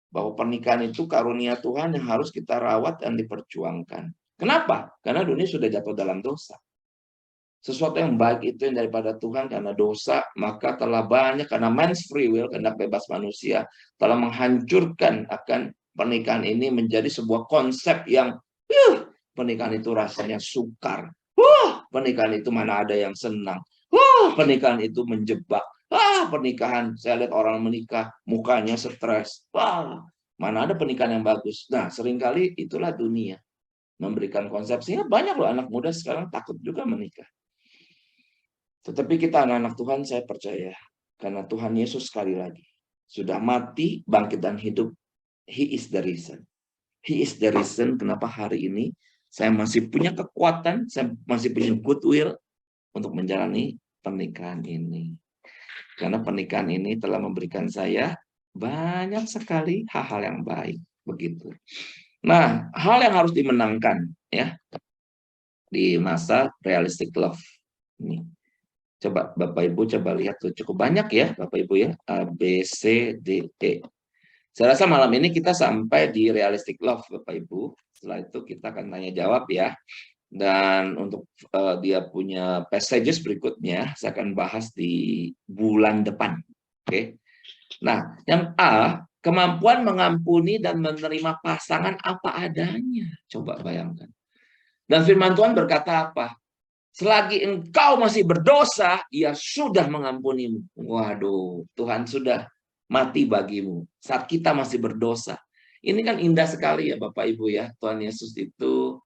bahwa pernikahan itu karunia Tuhan yang harus kita rawat dan diperjuangkan. Kenapa? Karena dunia sudah jatuh dalam dosa. Sesuatu yang baik itu yang daripada Tuhan karena dosa, maka telah banyak karena man's free will, kehendak bebas manusia, telah menghancurkan akan pernikahan ini menjadi sebuah konsep yang Pernikahan itu rasanya sukar. Pernikahan itu mana ada yang senang. Pernikahan itu menjebak. Pernikahan, saya lihat orang menikah, mukanya stres. Mana ada pernikahan yang bagus. Nah, seringkali itulah dunia. Memberikan konsepsinya, banyak loh anak muda sekarang takut juga menikah. Tetapi kita anak-anak Tuhan, saya percaya. Karena Tuhan Yesus sekali lagi. Sudah mati, bangkit, dan hidup. He is the reason. He is the reason kenapa hari ini saya masih punya kekuatan, saya masih punya goodwill untuk menjalani pernikahan ini. Karena pernikahan ini telah memberikan saya banyak sekali hal-hal yang baik. Begitu. Nah, hal yang harus dimenangkan ya di masa realistic love ini. Coba Bapak Ibu coba lihat tuh, cukup banyak ya Bapak Ibu ya, A, B, C, D, E. Saya rasa malam ini kita sampai di realistic love Bapak Ibu. Setelah itu kita akan tanya jawab ya. Dan untuk dia punya passages berikutnya saya akan bahas di bulan depan. Oke. Nah, yang A, kemampuan mengampuni dan menerima pasangan apa adanya. Coba bayangkan. Dan firman Tuhan berkata apa? Selagi engkau masih berdosa, ia sudah mengampunimu. Waduh, Tuhan sudah mati bagimu saat kita masih berdosa. Ini kan indah sekali ya Bapak Ibu ya. Tuhan Yesus itu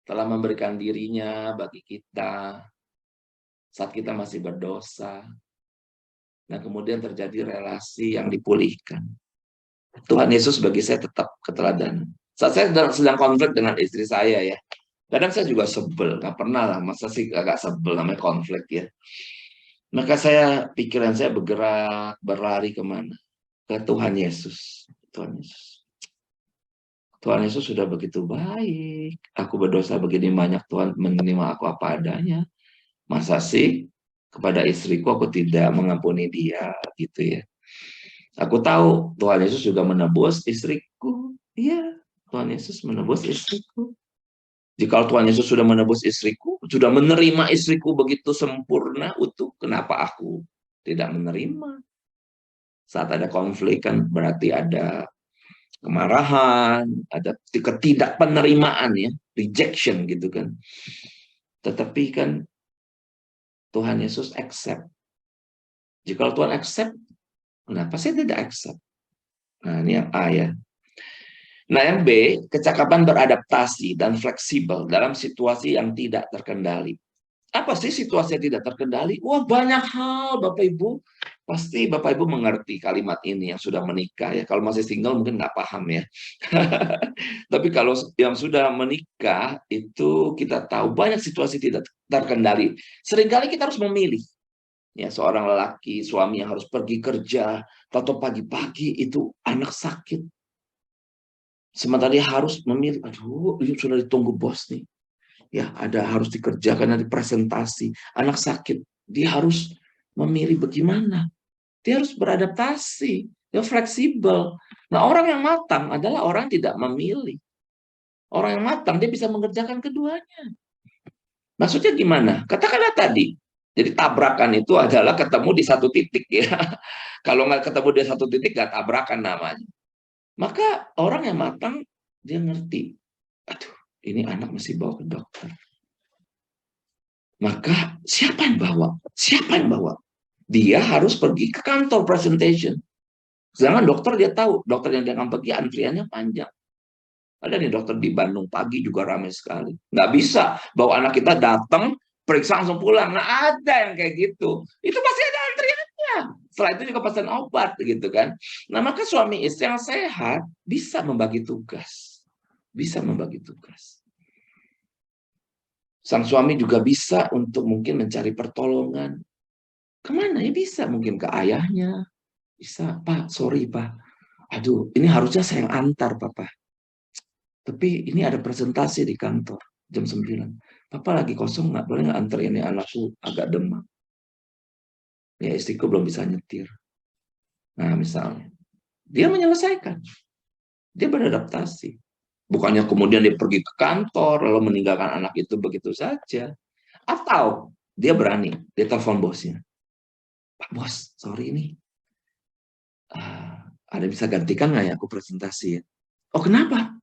telah memberikan dirinya bagi kita saat kita masih berdosa. Nah, kemudian terjadi relasi yang dipulihkan. Tuhan Yesus bagi saya tetap keteladanan. Saat saya sedang konflik dengan istri saya ya, kadang saya juga sebel, nggak pernah lah, masa sih agak sebel, namanya konflik ya. Maka pikiran saya bergerak, berlari kemana? Ke Tuhan Yesus. Tuhan Yesus. Tuhan Yesus sudah begitu baik. Aku berdosa begini banyak, Tuhan menerima aku apa adanya. Masa sih kepada istriku aku tidak mengampuni dia, gitu ya. Aku tahu Tuhan Yesus juga menebus istriku. Iya, Tuhan Yesus menebus istriku. Jika Tuhan Yesus sudah menebus istriku, sudah menerima istriku begitu sempurna, utuh, kenapa aku tidak menerima? Saat ada konflik kan berarti ada kemarahan, ada ketidakpenerimaan ya, rejection gitu kan. Tetapi kan Tuhan Yesus accept. Jika Tuhan accept, kenapa saya tidak accept? Nah, ini yang A ya. Nah, yang B, kecakapan beradaptasi dan fleksibel dalam situasi yang tidak terkendali. Apa sih situasi yang tidak terkendali? Wah, banyak hal, Bapak Ibu. Pasti Bapak Ibu mengerti kalimat ini yang sudah menikah ya. Kalau masih single mungkin nggak paham ya. Tapi kalau yang sudah menikah, itu kita tahu banyak situasi tidak terkendali. Seringkali kita harus memilih. Ya, seorang lelaki, suami yang harus pergi kerja, atau pagi-pagi itu anak sakit. Sementara dia harus memilih, aduh, ini sudah ditunggu bos nih. Ya, harus dikerjakan, ada presentasi. Anak sakit, dia harus memilih bagaimana. Dia harus beradaptasi, dia fleksibel. Nah, orang yang matang adalah orang yang tidak memilih. Orang yang matang, dia bisa mengerjakan keduanya. Maksudnya gimana? Katakanlah tadi, jadi tabrakan itu adalah ketemu di satu titik ya. Kalau nggak ketemu di satu titik, nggak tabrakan namanya. Maka orang yang matang, dia ngerti, aduh, ini anak mesti bawa ke dokter. Maka siapa yang bawa? Siapa yang bawa? Dia harus pergi ke kantor presentation. Sedangkan dokter dia tahu, dokter yang dia akan pergi antriannya panjang. Ada nih dokter di Bandung pagi juga ramai sekali. Nggak bisa bawa anak kita datang, periksa langsung pulang. Nah, ada yang kayak gitu. Itu pasti ada antriannya. Setelah itu juga pesan obat gitu kan. Nah, maka suami istri yang sehat bisa membagi tugas. Bisa membagi tugas. Sang suami juga bisa untuk mungkin mencari pertolongan. Kemana ya bisa? Mungkin ke ayahnya. Bisa, Pak, sorry Pak. Aduh, ini harusnya saya yang antar, Papa. Tapi ini ada presentasi di kantor jam 9. Papa lagi kosong, nggak boleh nggak antar ini, anakku agak demam. Ya, istriku belum bisa nyetir. Nah, misalnya. Dia menyelesaikan. Dia beradaptasi. Bukannya kemudian dia pergi ke kantor, lalu meninggalkan anak itu begitu saja. Atau dia berani, dia telepon bosnya. Pak bos, sorry ini. Ada bisa gantikan nggak ya aku presentasi? Oh, kenapa?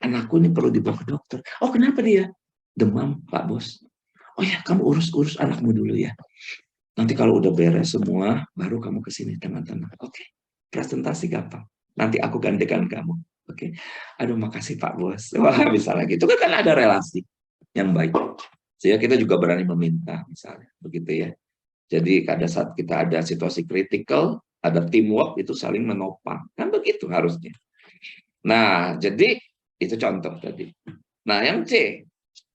anakku ini perlu dibawa ke dokter. Oh, kenapa dia? Demam, Pak Bos. Oh ya, kamu urus anakmu dulu ya. Nanti kalau udah beres semua, baru kamu ke sini tenang-tenang. Oke, presentasi gampang. Nanti aku gantikan kamu. Oke. Aduh, makasih Pak Bos. Wah, misalnya gitu kan ada relasi yang baik. Sehingga kita juga berani meminta, misalnya. Begitu ya. Jadi pada saat kita ada situasi kritikal, ada teamwork, itu saling menopang. Kan begitu harusnya. Nah, jadi itu contoh tadi. Nah, yang C,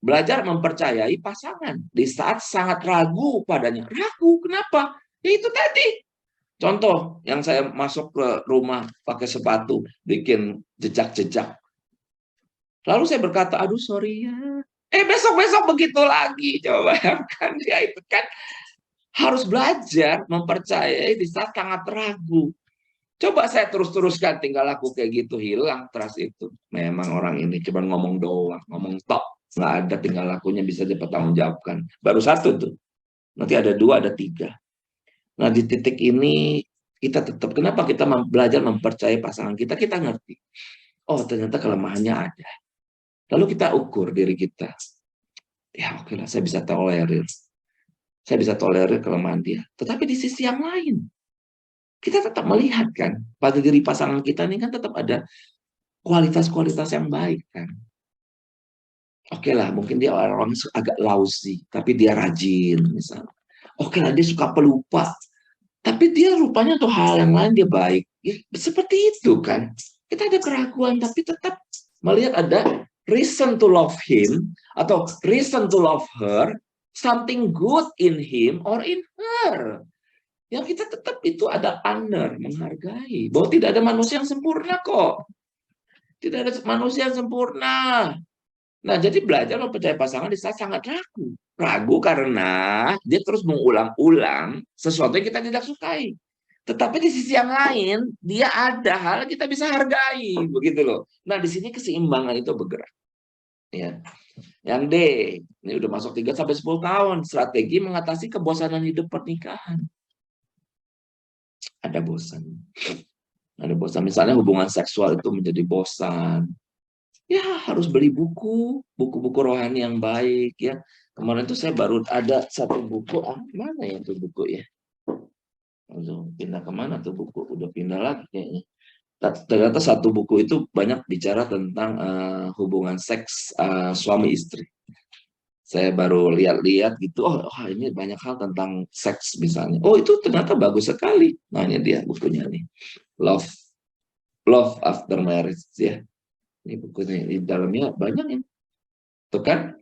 belajar mempercayai pasangan di saat sangat ragu padanya. Ragu, kenapa? Ya itu tadi. Contoh, yang saya masuk ke rumah pakai sepatu, bikin jejak-jejak. Lalu saya berkata, aduh sorry ya. Besok-besok begitu lagi. Coba bayangkan, ya itu kan harus belajar mempercayai di saat sangat ragu. Coba saya terus-teruskan, tinggal aku kayak gitu, hilang trust itu. Memang orang ini cuma ngomong doang, ngomong tok. Nggak ada tinggal lakunya bisa dipertanggungjawabkan. Baru satu tuh. Nanti ada dua, ada tiga. Nah di titik ini kita tetap, kenapa kita belajar mempercayai pasangan kita, kita ngerti. Oh ternyata kelemahannya ada. Lalu kita ukur diri kita. Ya oke lah, saya bisa tolerir. Saya bisa tolerir kelemahan dia. Tetapi di sisi yang lain, kita tetap melihat kan, pada diri pasangan kita ini kan tetap ada kualitas-kualitas yang baik kan. Oke lah, mungkin dia orang agak lousy, tapi dia rajin misalnya. Oke lah, dia suka pelupa, tapi dia rupanya untuk hal yang lain dia baik. Ya, seperti itu kan. Kita ada keraguan, tapi tetap melihat ada reason to love him, atau reason to love her, something good in him or in her. Yang kita tetap itu ada honor, menghargai. Bahwa tidak ada manusia yang sempurna kok. Tidak ada manusia yang sempurna. Nah, jadi belajar mempercayai pasangan di saat sangat ragu. Ragu karena dia terus mengulang-ulang sesuatu yang kita tidak sukai. Tetapi di sisi yang lain, dia ada hal yang kita bisa hargai. Begitu loh. Nah, di sini keseimbangan itu bergerak. Ya. Yang D, ini udah masuk 3-10 tahun. Strategi mengatasi kebosanan hidup pernikahan. Ada bosan. Ada bosan. Misalnya hubungan seksual itu menjadi bosan. Ya harus beli buku-buku rohani yang baik ya. Kemarin tuh saya baru ada satu buku, mana ya tuh buku ya? Langsung pindah kemana tuh buku? Udah pindah lagi kayaknya. Ternyata satu buku itu banyak bicara tentang hubungan seks suami istri. Saya baru lihat-lihat gitu, oh ini banyak hal tentang seks misalnya. Oh itu ternyata bagus sekali. Nah ini dia bukunya nih, Love After Marriage ya. Ini bukunya, di dalamnya banyak ya. Itu kan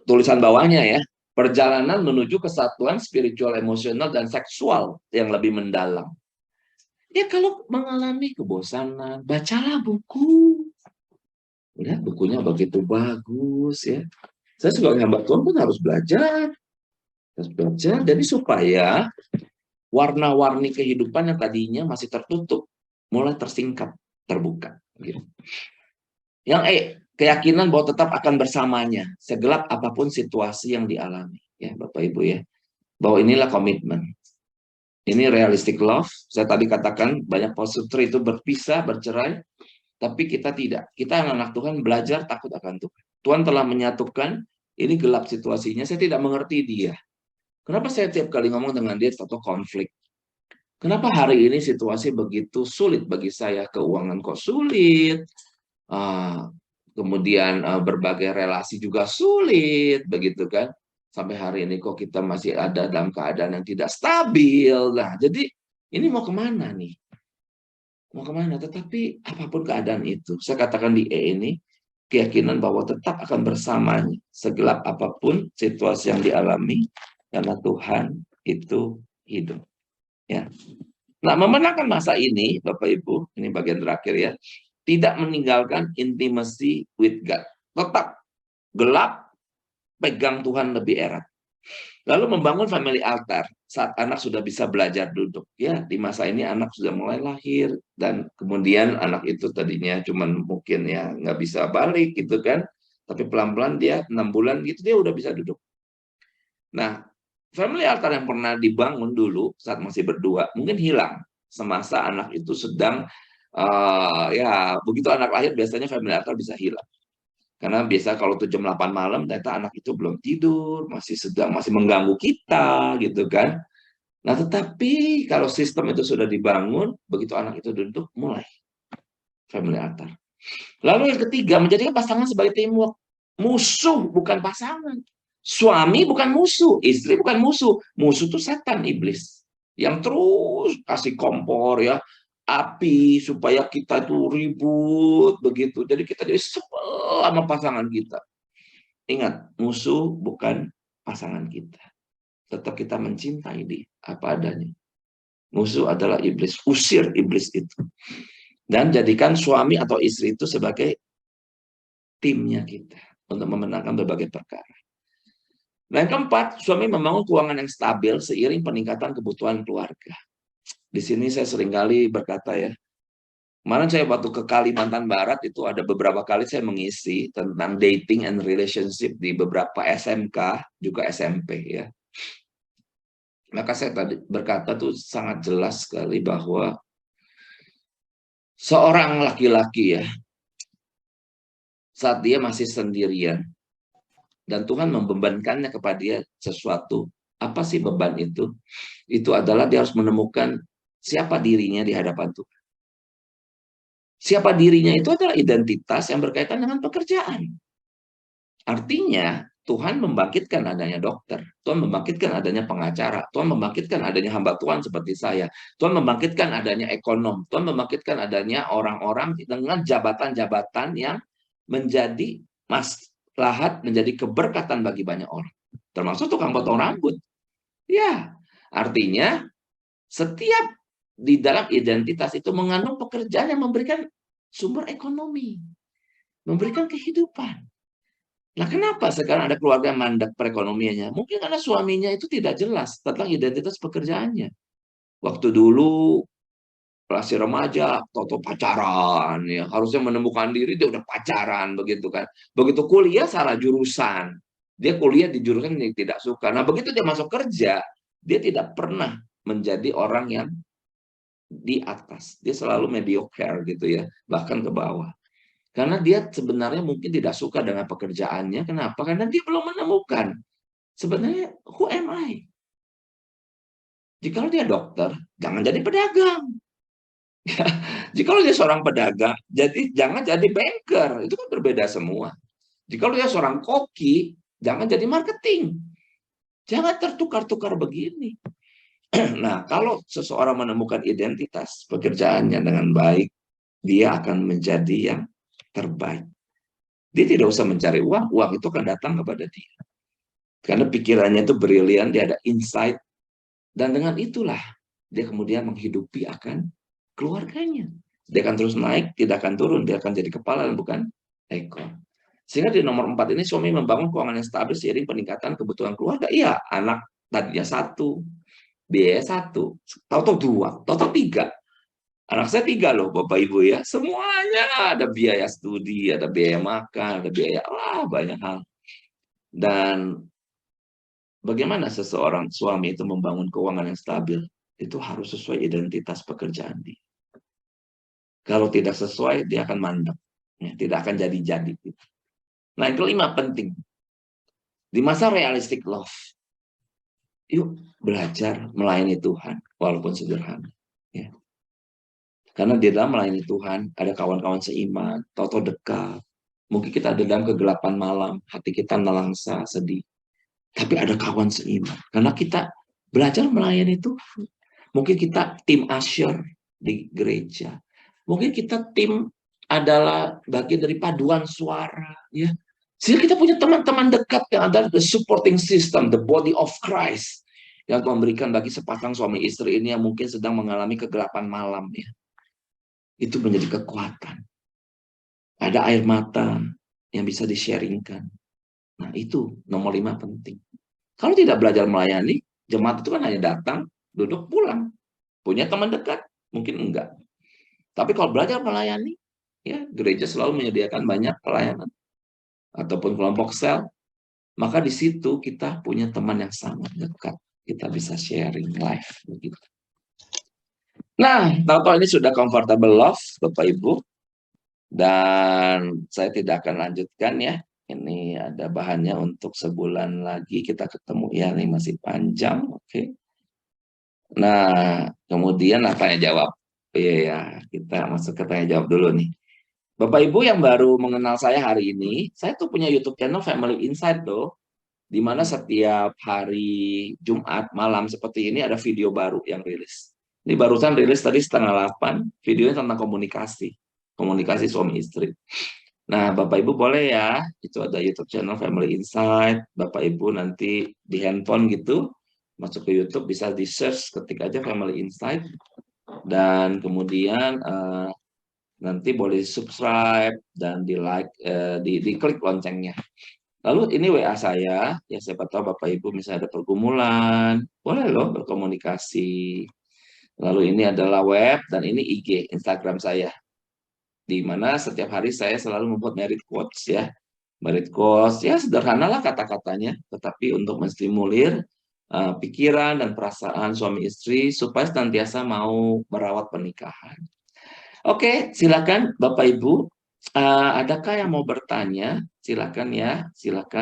tulisan bawahnya ya. Perjalanan menuju kesatuan spiritual, emosional, dan seksual yang lebih mendalam. Ya kalau mengalami kebosanan, bacalah buku. Lihat bukunya begitu bagus ya. Saya sebagai hamba Tuhan pun harus belajar. Harus belajar. Jadi supaya warna-warni kehidupan yang tadinya masih tertutup, mulai tersingkap, terbuka. Gitu. Yang keyakinan bahwa tetap akan bersamanya, segelap apapun situasi yang dialami. Ya Bapak Ibu ya. Bahwa inilah komitmen. Ini realistic love. Saya tadi katakan banyak pasutri itu berpisah, bercerai. Tapi kita tidak. Kita anak Tuhan belajar takut akan Tuhan. Tuhan telah menyatukan, ini gelap situasinya, saya tidak mengerti dia. Kenapa saya tiap kali ngomong dengan dia atau konflik? Kenapa hari ini situasi begitu sulit bagi saya? Keuangan kok sulit, kemudian berbagai relasi juga sulit, begitu kan? Sampai hari ini kok kita masih ada dalam keadaan yang tidak stabil. Nah, jadi ini mau kemana nih? Mau kemana? Tetapi apapun keadaan itu, saya katakan di ini, keyakinan bahwa tetap akan bersamanya, segelap apapun situasi yang dialami, karena Tuhan itu hidup. Ya. Nah, memenangkan masa ini, Bapak Ibu, ini bagian terakhir ya, tidak meninggalkan intimacy with God. Tetap gelap, pegang Tuhan lebih erat. Lalu membangun family altar saat anak sudah bisa belajar duduk. Ya, di masa ini anak sudah mulai lahir dan kemudian anak itu tadinya cuman mungkin ya nggak bisa balik gitu kan, tapi pelan-pelan dia 6 bulan gitu dia udah bisa duduk. Nah, family altar yang pernah dibangun dulu saat masih berdua mungkin hilang semasa anak itu sedang Ya begitu anak lahir biasanya family altar bisa hilang. Karena biasa kalau tuh jam 8 malam, ternyata anak itu belum tidur, masih mengganggu kita, gitu kan. Nah, tetapi kalau sistem itu sudah dibangun, begitu anak itu duduk, mulai family altar. Lalu yang ketiga, menjadikan pasangan sebagai teamwork. Musuh bukan pasangan. Suami bukan musuh, istri bukan musuh. Musuh itu setan, iblis. Yang terus kasih kompor ya, api supaya kita itu ribut begitu. Jadi kita jadi sebel sama pasangan kita. Ingat, musuh bukan pasangan kita. Tetap kita mencintai dia apa adanya. Musuh adalah iblis. Usir iblis itu. Dan jadikan suami atau istri itu sebagai timnya kita untuk memenangkan berbagai perkara. Nah, yang keempat, suami membangun keuangan yang stabil seiring peningkatan kebutuhan keluarga. Di sini saya seringkali berkata ya, kemarin saya waktu ke Kalimantan Barat itu ada beberapa kali saya mengisi tentang dating and relationship di beberapa SMK, juga SMP ya. Maka saya tadi berkata tuh sangat jelas sekali bahwa seorang laki-laki ya, saat dia masih sendirian, dan Tuhan membebankannya kepada dia sesuatu. Apa sih beban itu? Itu adalah dia harus menemukan siapa dirinya di hadapan Tuhan. Siapa dirinya itu adalah identitas yang berkaitan dengan pekerjaan. Artinya, Tuhan membangkitkan adanya dokter, Tuhan membangkitkan adanya pengacara, Tuhan membangkitkan adanya hamba Tuhan seperti saya, Tuhan membangkitkan adanya ekonom, Tuhan membangkitkan adanya orang-orang dengan jabatan-jabatan yang menjadi maslahat, menjadi keberkatan bagi banyak orang. Termasuk tukang potong rambut. Ya, artinya setiap di dalam identitas itu mengandung pekerjaan yang memberikan sumber ekonomi, memberikan kehidupan. Nah, kenapa sekarang ada keluarga yang mandek perekonomiannya? Mungkin karena suaminya itu tidak jelas tentang identitas pekerjaannya. Waktu dulu masih remaja, toto pacaran, ya harusnya menemukan diri dia udah pacaran begitu kan. Begitu kuliah salah jurusan, dia kuliah di jurusan yang tidak suka. Nah, begitu dia masuk kerja, dia tidak pernah menjadi orang yang di atas. Dia selalu mediocre gitu ya, bahkan ke bawah. Karena dia sebenarnya mungkin tidak suka dengan pekerjaannya. Kenapa? Karena dia belum menemukan sebenarnya who am I? Jika dia dokter, jangan jadi pedagang. Jika dia seorang pedagang, jadi jangan jadi banker. Itu kan berbeda semua. Jika dia seorang koki, jangan jadi marketing. Jangan tertukar-tukar begini. Nah, kalau seseorang menemukan identitas pekerjaannya dengan baik, dia akan menjadi yang terbaik. Dia tidak usah mencari uang, uang itu akan datang kepada dia. Karena pikirannya itu brilian, dia ada insight, dan dengan itulah dia kemudian menghidupi akan keluarganya. Dia akan terus naik, tidak akan turun, dia akan jadi kepala dan bukan ekor. Sehingga di nomor 4 ini suami membangun keuangan yang stabil seiring peningkatan kebutuhan keluarga. Iya, anak tadinya 1, biaya 1, tahu-tahu 2, tahu-tahu 3. Anak saya 3 loh, Bapak Ibu ya. Semuanya ada biaya studi, ada biaya makan, ada biaya banyak hal. Dan bagaimana seseorang suami itu membangun keuangan yang stabil? Itu harus sesuai identitas pekerjaan dia. Kalau tidak sesuai, dia akan mandek. Ya, tidak akan jadi-jadi. Nah, yang kelima penting. Di masa realistic love, yuk belajar melayani Tuhan, walaupun sederhana. Ya. Karena di dalam melayani Tuhan, ada kawan-kawan seiman, tahu-tahu dekat. Mungkin kita ada dalam kegelapan malam, hati kita nelangsa, sedih. Tapi ada kawan seiman. Karena kita belajar melayani Tuhan. Mungkin kita tim usher di gereja. Mungkin kita tim adalah bagian dari paduan suara. Ya. Sehingga kita punya teman-teman dekat yang adalah the supporting system, the body of Christ. Yang memberikan bagi sepasang suami istri ini yang mungkin sedang mengalami kegelapan malam. Ya. Itu menjadi kekuatan. Ada air mata yang bisa di-sharingkan. Nah, itu nomor 5 penting. Kalau tidak belajar melayani, jemaat itu kan hanya datang, duduk, pulang. Punya teman dekat? Mungkin enggak. Tapi kalau belajar melayani, ya gereja selalu menyediakan banyak pelayanan. Ataupun kelompok sel, maka di situ kita punya teman yang sangat dekat. Kita bisa sharing life. Begitu. Nah, tahu-tahu ini sudah comfortable love, Bapak Ibu, dan saya tidak akan lanjutkan ya. Ini ada bahannya untuk sebulan lagi kita ketemu ya, ini masih panjang, oke. Nah, kemudian tanya jawab. Iya ya, kita masuk ke tanya jawab dulu nih. Bapak Ibu yang baru mengenal saya hari ini, saya tuh punya YouTube channel Family Insight loh, di mana setiap hari Jumat malam seperti ini ada video baru yang rilis. Ini barusan rilis tadi 7:30, videonya tentang komunikasi, komunikasi suami istri. Nah, Bapak Ibu boleh ya, itu ada YouTube channel Family Insight. Bapak Ibu nanti di handphone gitu, masuk ke YouTube bisa di search, ketik aja Family Insight, dan kemudian nanti boleh subscribe dan di like, di klik loncengnya. Lalu ini WA saya, ya siapa tahu Bapak Ibu misalnya ada pergumulan, boleh loh berkomunikasi. Lalu ini adalah web, dan ini IG, Instagram saya, di mana setiap hari saya selalu membuat merit quotes ya. Merit quotes, ya sederhanalah kata-katanya, tetapi untuk menstimulir pikiran dan perasaan suami istri supaya senantiasa mau merawat pernikahan. Oke, silakan Bapak Ibu. Adakah yang mau bertanya? Silakan ya, silakan.